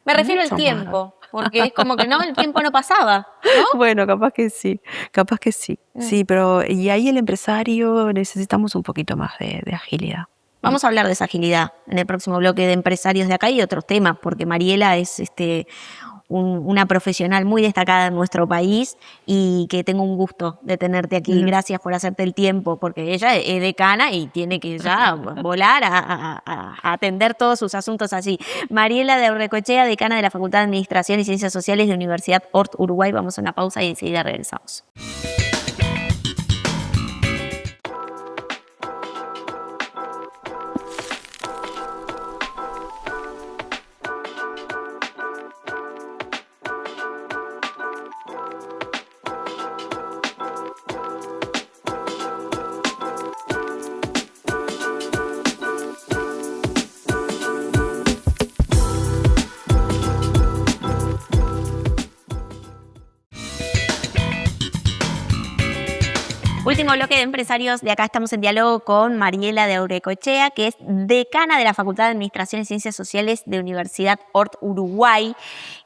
Me refiero al Mucho tiempo, porque es como que no, el tiempo no pasaba, ¿no? Bueno, capaz que sí, capaz que sí. Sí, pero y ahí el empresario necesitamos un poquito más de agilidad. Vamos a hablar de esa agilidad en el próximo bloque de empresarios de acá y otros temas, porque Mariela es una profesional muy destacada en nuestro país y que tengo un gusto de tenerte aquí. Gracias por hacerte el tiempo, porque ella es decana y tiene que ya volar a atender todos sus asuntos allí. Mariela de Aurrecoechea, decana de la Facultad de Administración y Ciencias Sociales de Universidad Hort Uruguay. Vamos a una pausa y enseguida regresamos. Último bloque de empresarios. De acá estamos en diálogo con Mariela de Aurrecoechea, que es decana de la Facultad de Administración y Ciencias Sociales de Universidad Hort Uruguay.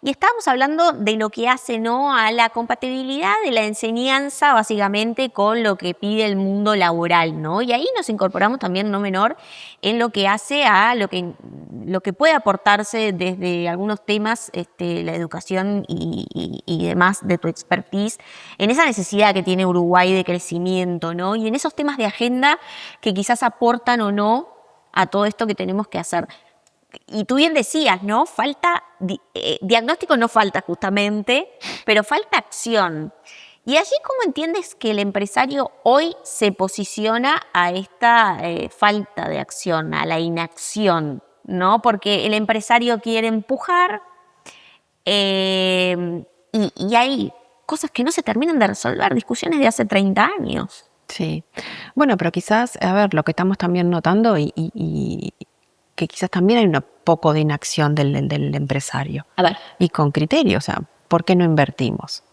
Y estábamos hablando de lo que hace, ¿no?, a la compatibilidad de la enseñanza, básicamente, con lo que pide el mundo laboral, ¿no? Y ahí nos incorporamos también, no menor, en lo que hace a lo que puede aportarse desde algunos temas, la educación y demás de tu expertise, en esa necesidad que tiene Uruguay de crecimiento, ¿no? Y en esos temas de agenda que quizás aportan o no a todo esto que tenemos que hacer. Y tú bien decías, ¿no? Falta, diagnóstico no falta justamente, pero falta acción. Y allí, ¿cómo entiendes que el empresario hoy se posiciona a esta falta de acción, a la inacción, ¿no? Porque el empresario quiere empujar y hay cosas que no se terminan de resolver, discusiones de hace 30 años. Sí. Bueno, pero quizás, a ver, lo que estamos también notando y que quizás también hay un poco de inacción del empresario. A ver. Y con criterio, o sea, ¿por qué no invertimos?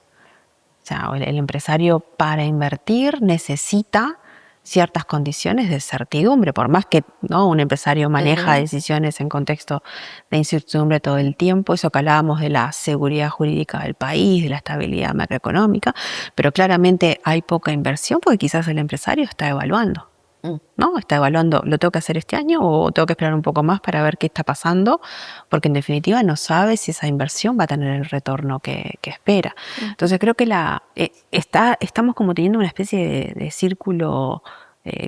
O sea, el empresario para invertir necesita ciertas condiciones de certidumbre, por más que, ¿no?, un empresario maneja decisiones en contexto de incertidumbre todo el tiempo, eso que hablábamos de la seguridad jurídica del país, de la estabilidad macroeconómica, pero claramente hay poca inversión porque quizás el empresario está evaluando. ¿No? Está evaluando, ¿lo tengo que hacer este año o tengo que esperar un poco más para ver qué está pasando? Porque en definitiva no sabe si esa inversión va a tener el retorno que espera. Entonces creo que estamos como teniendo una especie de círculo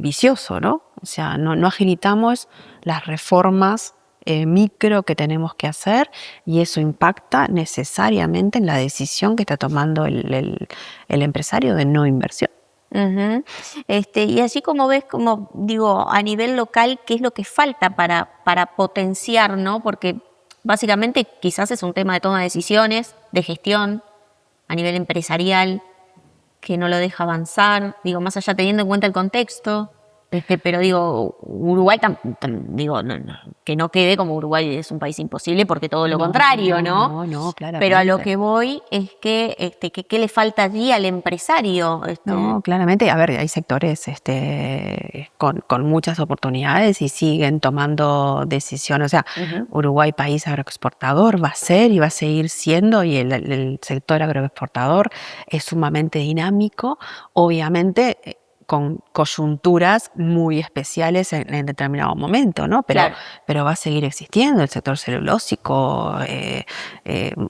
vicioso, ¿no? O sea, no agilitamos las reformas micro que tenemos que hacer y eso impacta necesariamente en la decisión que está tomando el empresario de no inversión. Y así como ves, como digo, a nivel local, ¿qué es lo que falta para potenciar, ¿no? Porque básicamente quizás es un tema de toma de decisiones, de gestión, a nivel empresarial, que no lo deja avanzar, digo, más allá teniendo en cuenta el contexto. Pero digo, Uruguay, que no quede como Uruguay es un país imposible, porque todo lo contrario, ¿no? No, claramente. Pero a lo que voy es que ¿qué le falta allí al empresario? No, claramente, a ver, hay sectores con muchas oportunidades y siguen tomando decisiones. O sea, Uruguay, país agroexportador, va a ser y va a seguir siendo, y el sector agroexportador es sumamente dinámico, obviamente con coyunturas muy especiales en determinado momento, ¿no? Pero va a seguir existiendo el sector celulósico,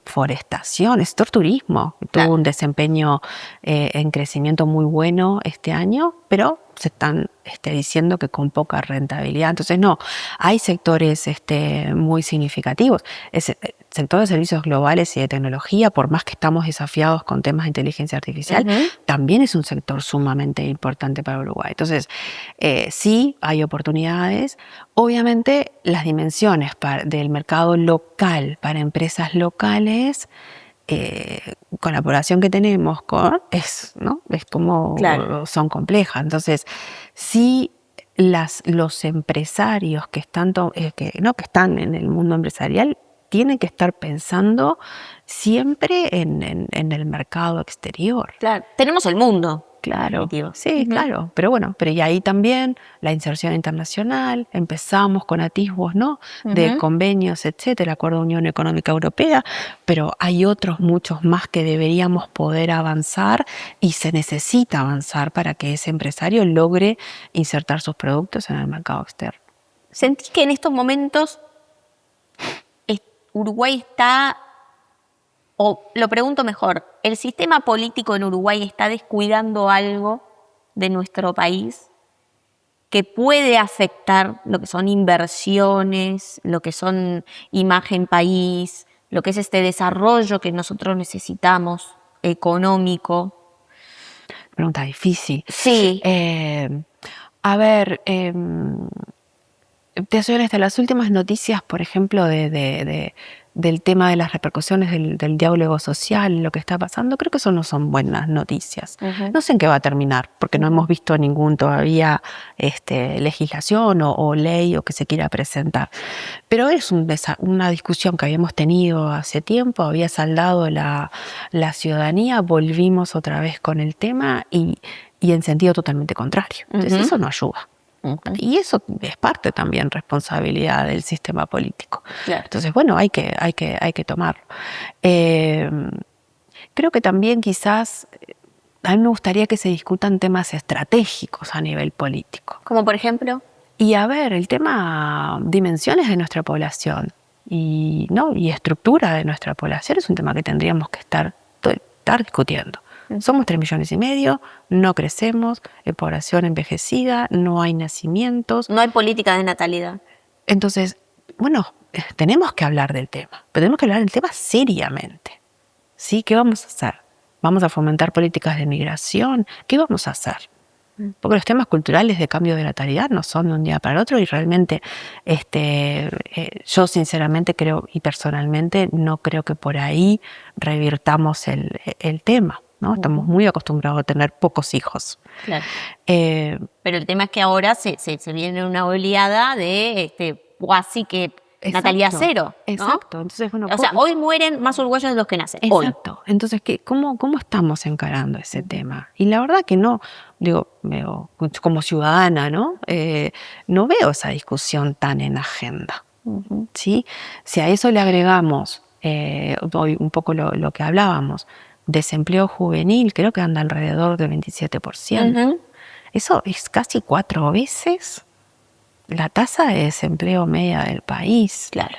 forestación, el sector turismo. Tuvo un desempeño en crecimiento muy bueno este año, pero se están diciendo que con poca rentabilidad. Entonces, no, hay sectores muy significativos. El sector de servicios globales y de tecnología, por más que estamos desafiados con temas de inteligencia artificial, también es un sector sumamente importante para Uruguay. Entonces, sí, hay oportunidades. Obviamente, las dimensiones del mercado local para empresas locales, con la población que tenemos, son complejas. Entonces, sí, los empresarios que están en el mundo empresarial tienen que estar pensando siempre en el mercado exterior. Claro, tenemos el mundo. Claro, sí, claro. Pero bueno, y ahí también la inserción internacional, empezamos con atisbos, ¿no? De convenios, etcétera, el Acuerdo de Unión Económica Europea, pero hay otros muchos más que deberíamos poder avanzar y se necesita avanzar para que ese empresario logre insertar sus productos en el mercado externo. ¿Sentís que en estos momentos Uruguay está, o lo pregunto mejor, el sistema político en Uruguay está descuidando algo de nuestro país que puede afectar lo que son inversiones, lo que son imagen país, lo que es este desarrollo que nosotros necesitamos, económico? Pregunta difícil. Sí. A ver, te soy honesta, las últimas noticias, por ejemplo, del tema de las repercusiones del diálogo social, lo que está pasando, creo que eso no son buenas noticias. No sé en qué va a terminar, porque no hemos visto ningún todavía legislación o ley o que se quiera presentar. Pero es una discusión que habíamos tenido hace tiempo, había saldado la ciudadanía, volvimos otra vez con el tema y en sentido totalmente contrario. Entonces eso no ayuda. Y eso es parte también responsabilidad del sistema político. Claro. Entonces, bueno, hay que tomarlo. Creo que también quizás a mí me gustaría que se discutan temas estratégicos a nivel político. ¿Como por ejemplo? Y a ver, el tema dimensiones de nuestra población y estructura de nuestra población es un tema que tendríamos que estar discutiendo. Somos 3,5 millones, no crecemos, población envejecida, no hay nacimientos. No hay política de natalidad. Entonces, bueno, tenemos que hablar del tema, pero tenemos que hablar del tema seriamente. ¿Sí? ¿Qué vamos a hacer? ¿Vamos a fomentar políticas de migración? ¿Qué vamos a hacer? Porque los temas culturales de cambio de natalidad no son de un día para el otro y realmente yo sinceramente creo y personalmente no creo que por ahí revirtamos el tema. ¿No? Estamos muy acostumbrados a tener pocos hijos. Claro. Pero el tema es que ahora se viene una oleada de cuasi que natalidad cero, ¿no? Exacto. Entonces, bueno, o sea, hoy mueren más uruguayos de los que nacen. Exacto. Hoy. Entonces, ¿cómo estamos encarando ese tema? Y la verdad que no, veo como ciudadana, ¿no? No veo esa discusión tan en agenda. ¿Sí? Si a eso le agregamos hoy un poco lo que hablábamos, desempleo juvenil, creo que anda alrededor del 27%. Eso es casi 4 veces la tasa de desempleo media del país. Claro.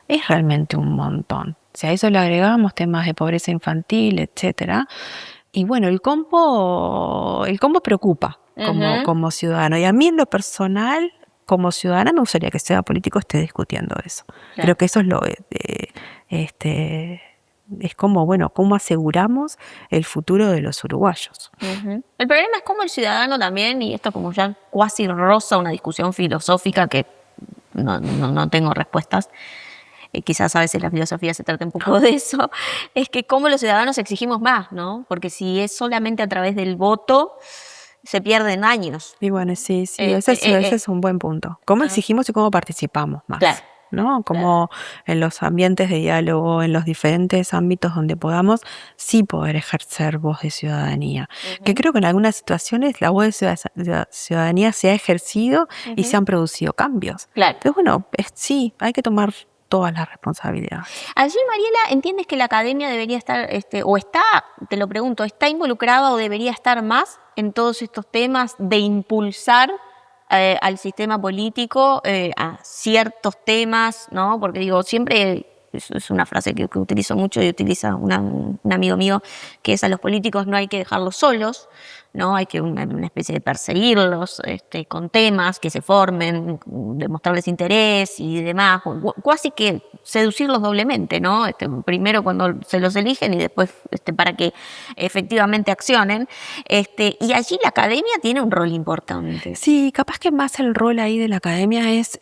Es realmente un montón. Si a eso le agregamos temas de pobreza infantil, etcétera. Y bueno, el combo preocupa como ciudadano. Y a mí en lo personal, como ciudadana, me gustaría que el sistema político esté discutiendo eso. Claro. Creo que eso es es como, bueno, cómo aseguramos el futuro de los uruguayos. El problema es cómo el ciudadano también, y esto como ya cuasi roza una discusión filosófica que no tengo respuestas, quizás a veces la filosofía se trata un poco de eso, es que cómo los ciudadanos exigimos más, ¿no? Porque si es solamente a través del voto, se pierden años. Y bueno, sí, ese es un buen punto. ¿Cómo exigimos y cómo participamos más? Claro. ¿No? Como en los ambientes de diálogo, en los diferentes ámbitos donde podamos sí poder ejercer voz de ciudadanía. Que creo que en algunas situaciones la voz de ciudadanía se ha ejercido y se han producido cambios. Claro. Pero bueno, sí, hay que tomar todas las responsabilidades. Allí, Mariela, ¿entiendes que la academia debería estar, o está, te lo pregunto, está involucrada o debería estar más en todos estos temas de impulsar al sistema político, a ciertos temas, ¿no? Porque digo, siempre, es una frase que utilizo mucho y utiliza un amigo mío, que es: a los políticos no hay que dejarlos solos, ¿no? Hay que una especie de perseguirlos con temas que se formen, demostrarles interés y demás, casi que seducirlos doblemente, ¿no? Primero cuando se los eligen y después para que efectivamente accionen. Y allí la academia tiene un rol importante. Sí, capaz que más el rol ahí de la academia es,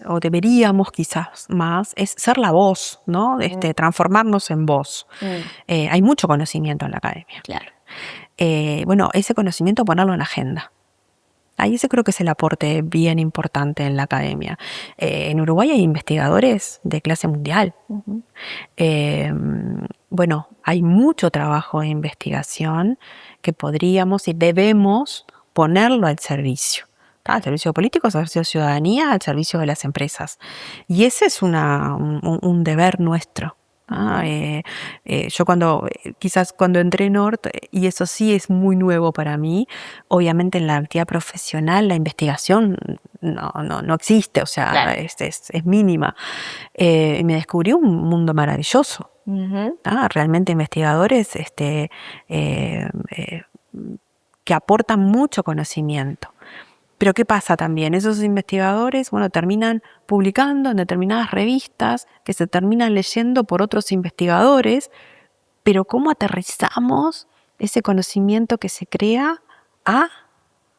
o deberíamos quizás más, es ser la voz, ¿no? Transformarnos en voz. Hay mucho conocimiento en la academia. Claro. Bueno, ese conocimiento ponerlo en agenda. Ahí ese creo que es el aporte bien importante en la academia. En Uruguay hay investigadores de clase mundial. Bueno, hay mucho trabajo de investigación que podríamos y debemos ponerlo al servicio. Al servicio político, al servicio de ciudadanía, al servicio de las empresas. Y ese es un deber nuestro. Yo quizás cuando entré en Nord, y eso sí es muy nuevo para mí, obviamente en la actividad profesional la investigación no existe, o sea, Claro. es mínima. Y me descubrí un mundo maravilloso. Realmente investigadores que aportan mucho conocimiento. Pero ¿qué pasa también? Esos investigadores, terminan publicando en determinadas revistas que se terminan leyendo por otros investigadores, pero ¿cómo aterrizamos ese conocimiento que se crea a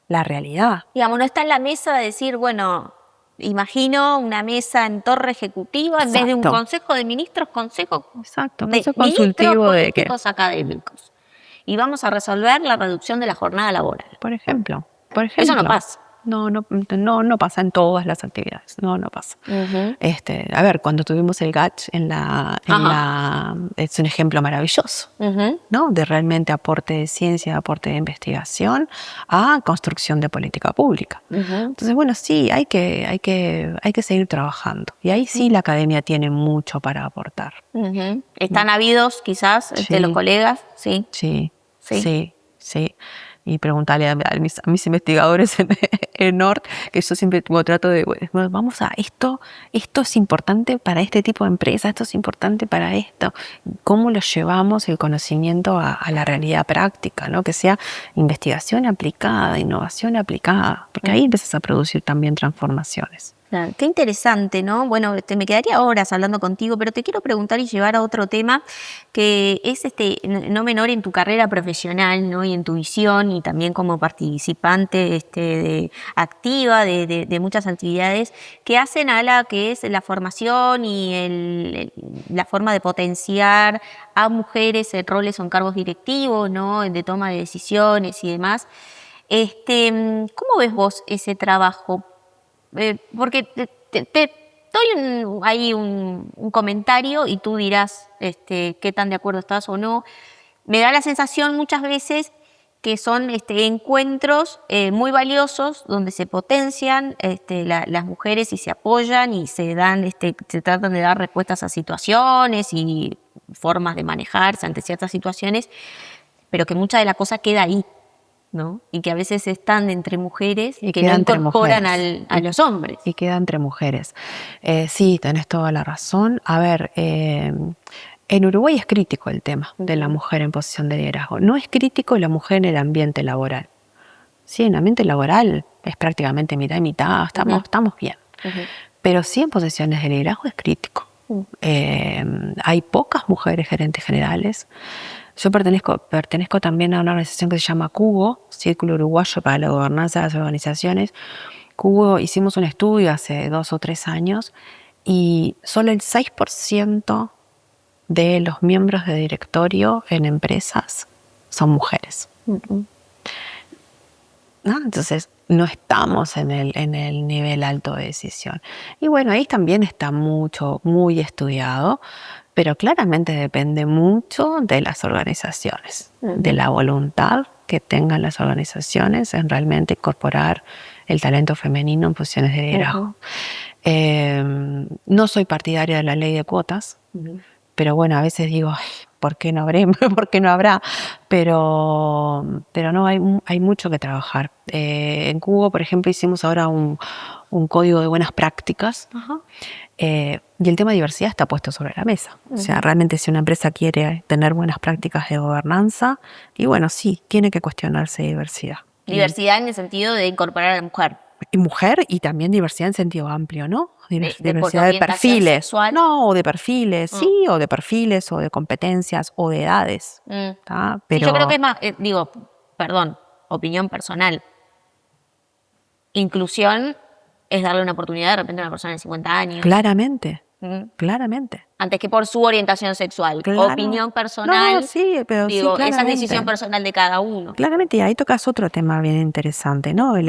la realidad? Digamos, no está en la mesa de decir, bueno, imagino una mesa en torre ejecutiva en vez de un Exacto. consejo de ministros, consejo Exacto, de consejo ministros consultivo de qué, políticos académicos. Y vamos a resolver la reducción de la jornada laboral. por ejemplo. Eso no pasa. No pasa en todas las actividades. No pasa. A ver, cuando tuvimos el GACH es un ejemplo maravilloso, ¿no? De realmente aporte de ciencia, aporte de investigación a construcción de política pública. Entonces, bueno, sí, hay que seguir trabajando. Y ahí sí la academia tiene mucho para aportar. ¿Están habidos quizás de los colegas? Sí. Sí. Y preguntarle a mis investigadores en Nord, que yo siempre trato de, bueno, vamos a esto es importante para este tipo de empresa, esto es importante para esto. ¿Cómo lo llevamos el conocimiento a la realidad práctica, ¿no? Que sea investigación aplicada, innovación aplicada, porque ahí empiezas a producir también transformaciones. Claro, qué interesante, ¿no? Bueno, me quedaría horas hablando contigo, pero te quiero preguntar y llevar a otro tema que es no menor en tu carrera profesional, ¿no? Y en tu visión y también como participante activa de muchas actividades que hacen a la que es la formación y la forma de potenciar a mujeres en roles o en cargos directivos, ¿no? De toma de decisiones y demás. ¿Cómo ves vos ese trabajo? Porque te doy ahí un comentario y tú dirás qué tan de acuerdo estás o no. Me da la sensación muchas veces que son encuentros muy valiosos donde se potencian las mujeres y se apoyan y se tratan de dar respuestas a situaciones y formas de manejarse ante ciertas situaciones, pero que mucha de la cosa queda ahí, ¿no? Y que a veces están entre mujeres y que no incorporan a los hombres. Y queda entre mujeres. Sí, tenés toda la razón. A ver, en Uruguay es crítico el tema de la mujer en posición de liderazgo. No es crítico la mujer en el ambiente laboral. Sí, en el ambiente laboral es prácticamente mitad y mitad, estamos bien. Pero sí en posiciones de liderazgo es crítico. Hay pocas mujeres gerentes generales. Yo pertenezco también a una organización que se llama CUGO, Círculo Uruguayo para la Gobernanza de las Organizaciones. CUGO hicimos un estudio hace 2 o 3 años y solo el 6% de los miembros de directorio en empresas son mujeres. ¿No? Entonces no estamos en el nivel alto de decisión. Y bueno, ahí también está muy estudiado, pero claramente depende mucho de las organizaciones, de la voluntad que tengan las organizaciones en realmente incorporar el talento femenino en posiciones de liderazgo. No soy partidaria de la ley de cuotas, pero bueno, a veces digo, ¿por qué no habrá? Pero no, hay mucho que trabajar. En Cubo, por ejemplo, hicimos ahora un código de buenas prácticas. Y el tema de diversidad está puesto sobre la mesa. O sea, realmente si una empresa quiere tener buenas prácticas de gobernanza, y bueno, sí, tiene que cuestionarse diversidad. Diversidad en el sentido de incorporar a la mujer. Y mujer y también diversidad en sentido amplio, ¿no? Diversidad de perfiles. Sexual. No, o de perfiles, sí, o de perfiles, o de competencias, o de edades. Pero sí, yo creo que es más, opinión personal. Inclusión es darle una oportunidad de repente a una persona de 50 años. Claramente. Claramente. Antes que por su orientación sexual. Claro. Opinión personal. No, sí, pero digo, sí, esa es claramente. decisión personal de cada uno. Claramente, y ahí tocas otro tema bien interesante, ¿no? El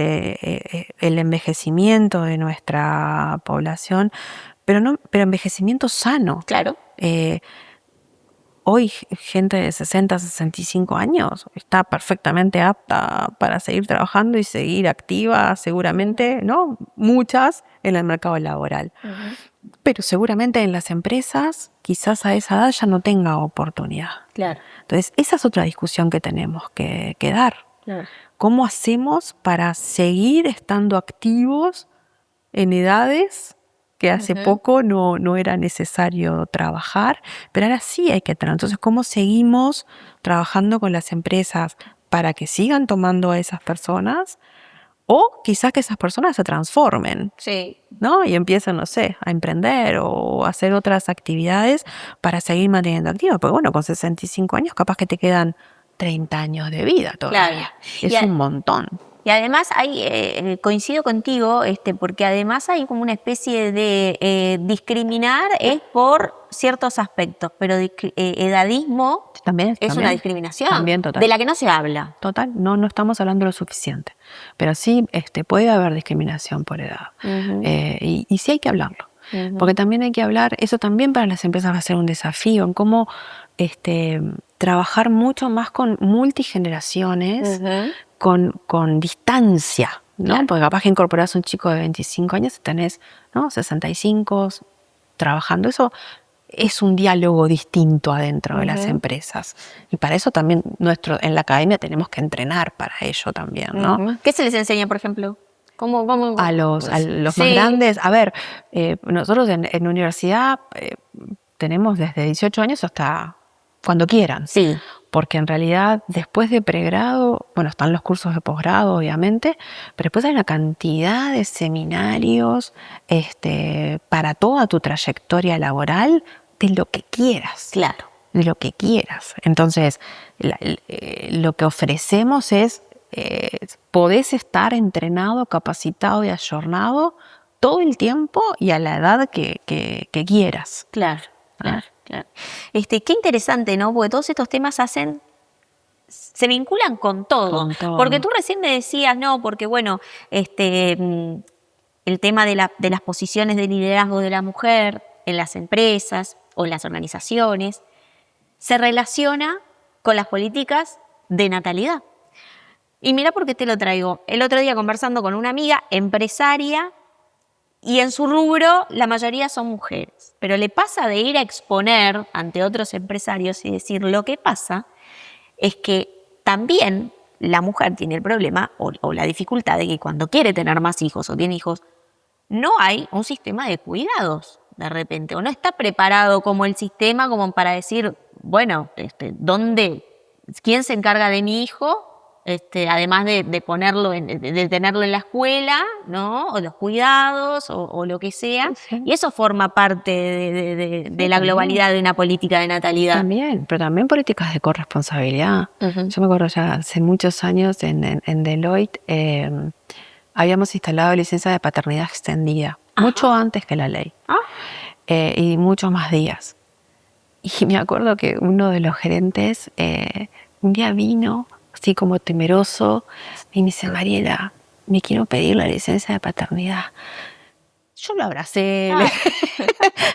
envejecimiento de nuestra población, pero envejecimiento sano. Claro. Hoy gente de 60, 65 años está perfectamente apta para seguir trabajando y seguir activa, seguramente, ¿no? Muchas en el mercado laboral. Pero seguramente en las empresas, quizás a esa edad ya no tenga oportunidad. Claro. Entonces, esa es otra discusión que tenemos que dar. Claro. ¿Cómo hacemos para seguir estando activos en edades que hace poco no era necesario trabajar, pero ahora sí hay que tener? Entonces, ¿cómo seguimos trabajando con las empresas para que sigan tomando a esas personas? O quizás que esas personas se transformen, Sí. ¿no? Y empiecen, no sé, a emprender o a hacer otras actividades para seguir manteniendo activos. Porque bueno, con 65 años capaz que te quedan 30 años de vida todavía. Claro. Es un montón. Y además hay, coincido contigo, porque además hay como una especie de discriminar es por ciertos aspectos, pero edadismo También es una discriminación también, total. de la que no se habla. Total, no estamos hablando lo suficiente. Pero sí puede haber discriminación por edad. Y sí hay que hablarlo. Porque también hay que hablar, eso también para las empresas va a ser un desafío, en cómo trabajar mucho más con multigeneraciones, con distancia, ¿no? Claro. Porque capaz que incorporás un chico de 25 años y tenés, ¿no? 65 trabajando. Eso es un diálogo distinto adentro de las empresas. Y para eso también en la academia tenemos que entrenar para ello también, ¿no? ¿Qué se les enseña, por ejemplo? ¿Cómo? A los Sí. más grandes. A ver, nosotros en universidad tenemos desde 18 años hasta cuando quieran. Sí. Porque en realidad después de pregrado, bueno, están los cursos de posgrado obviamente, pero después hay una cantidad de seminarios para toda tu trayectoria laboral de lo que quieras. Claro. De lo que quieras. Entonces, lo que ofrecemos es, podés estar entrenado, capacitado y ayornado todo el tiempo y a la edad que quieras. Claro. Qué interesante, ¿no? Porque todos estos temas se vinculan con todo. Con todo. Porque tú recién me decías, no, porque bueno, el tema de las posiciones de liderazgo de la mujer en las empresas o en las organizaciones se relaciona con las políticas de natalidad. Y mira por qué te lo traigo. El otro día conversando con una amiga empresaria, y en su rubro la mayoría son mujeres, pero le pasa de ir a exponer ante otros empresarios y decir, lo que pasa es que también la mujer tiene el problema o la dificultad de que cuando quiere tener más hijos o tiene hijos, no hay un sistema de cuidados de repente, o no está preparado como el sistema como para decir, bueno, ¿quién se encarga de mi hijo? Además de ponerlo de tenerlo en la escuela, ¿no? O los cuidados o lo que sea. Sí. Y eso forma parte de la globalidad de una política de natalidad. También, pero también políticas de corresponsabilidad. Yo me acuerdo ya hace muchos años en Deloitte habíamos instalado licencia de paternidad extendida, mucho antes que la ley, y muchos más días. Y me acuerdo que uno de los gerentes un día vino así como temeroso, y me dice, Mariela, me quiero pedir la licencia de paternidad. Yo lo abracé,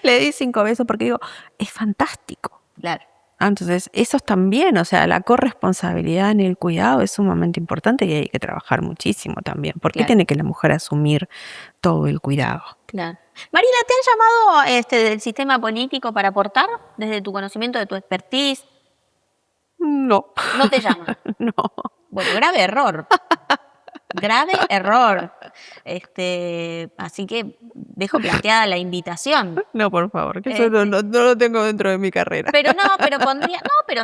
le di 5 besos porque digo, es fantástico. Claro. Entonces, eso también, o sea, la corresponsabilidad en el cuidado es sumamente importante y hay que trabajar muchísimo también. ¿Por qué tiene que la mujer asumir todo el cuidado? Claro. Mariela, ¿te han llamado del sistema político para aportar desde tu conocimiento, de tu expertise? No. ¿No te llaman? No. Bueno, grave error. Grave error. Así que dejo planteada la invitación. No, por favor, que eso no lo tengo dentro de mi carrera. Pero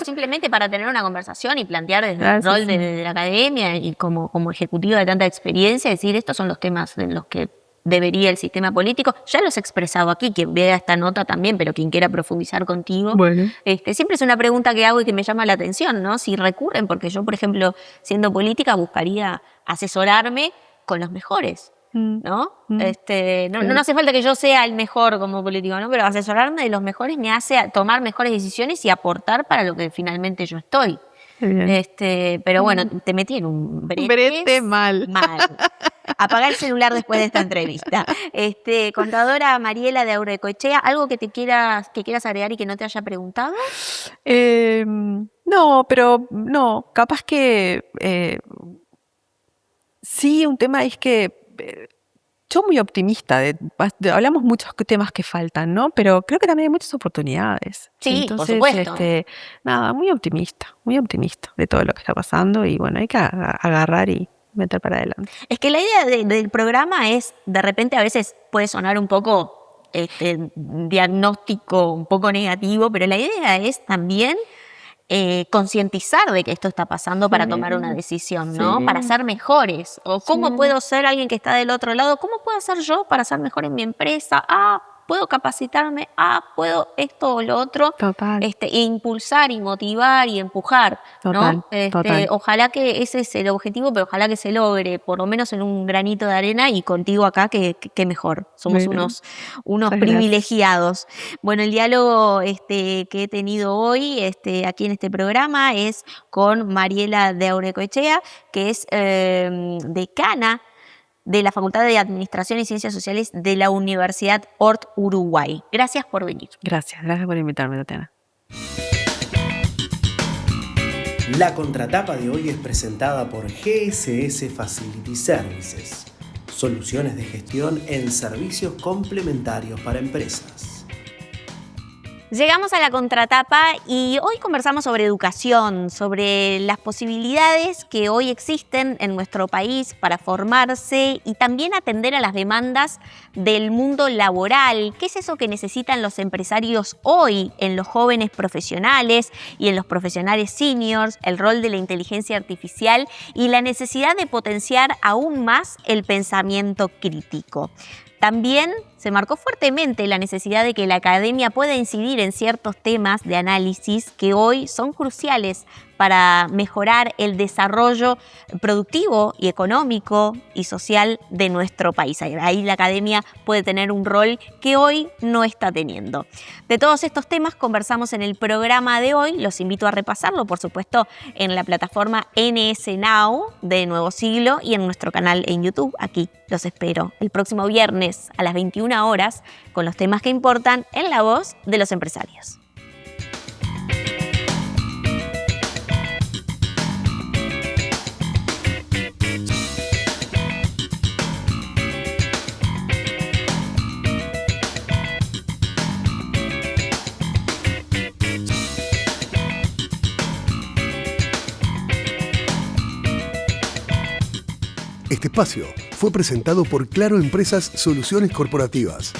simplemente para tener una conversación y plantear desde el rol de la academia y como ejecutiva de tanta experiencia, decir, estos son los temas en los que debería el sistema político. Ya los he expresado aquí, quien vea esta nota también, pero quien quiera profundizar contigo. Bueno. Siempre es una pregunta que hago y que me llama la atención, ¿no? Si recurren, porque yo, por ejemplo, siendo política, buscaría asesorarme con los mejores ¿no? No hace falta que yo sea el mejor como político, ¿no? Pero asesorarme de los mejores me hace tomar mejores decisiones y aportar para lo que finalmente yo estoy. Pero bueno, te metí en un brete mal. Apagá el celular después de esta entrevista. Contadora Mariela de Agroecoechea, ¿algo que quieras agregar y que no te haya preguntado? No, pero no, capaz que sí, un tema es que yo muy optimista, hablamos muchos temas que faltan, ¿no? Pero creo que también hay muchas oportunidades. Sí, entonces, por supuesto. Muy optimista de todo lo que está pasando y bueno, hay que agarrar y meter para adelante. Es que la idea del programa es, de repente a veces puede sonar un poco diagnóstico, un poco negativo, pero la idea es también concientizar de que esto está pasando para tomar una decisión, ¿no? Sí. Para ser mejores. O cómo puedo ser alguien que está del otro lado, cómo puedo ser yo para ser mejor en mi empresa. Puedo capacitarme, puedo esto o lo otro. Total. Impulsar y motivar y empujar, ¿no? Total. Ojalá que ese es el objetivo, pero ojalá que se logre, por lo menos en un granito de arena, y contigo acá, que mejor. Somos unos privilegiados. Bueno, el diálogo que he tenido hoy aquí en este programa es con Mariela de Agroecoechea, que es decana de la Facultad de Administración y Ciencias Sociales de la Universidad Hort Uruguay. Gracias por venir. Gracias por invitarme, Tatiana. La contratapa de hoy es presentada por GSS Facility Services, soluciones de gestión en servicios complementarios para empresas. Llegamos a la contratapa y hoy conversamos sobre educación, sobre las posibilidades que hoy existen en nuestro país para formarse y también atender a las demandas del mundo laboral. ¿Qué es eso que necesitan los empresarios hoy en los jóvenes profesionales y en los profesionales seniors? El rol de la inteligencia artificial y la necesidad de potenciar aún más el pensamiento crítico. También se marcó fuertemente la necesidad de que la academia pueda incidir en ciertos temas de análisis que hoy son cruciales para mejorar el desarrollo productivo y económico y social de nuestro país. Ahí la academia puede tener un rol que hoy no está teniendo. De todos estos temas conversamos en el programa de hoy. Los invito a repasarlo, por supuesto, en la plataforma NS Now de Nuevo Siglo y en nuestro canal en YouTube. Aquí los espero el próximo viernes a las 21 horas con los temas que importan en la voz de los empresarios. Este espacio fue presentado por Claro Empresas Soluciones Corporativas.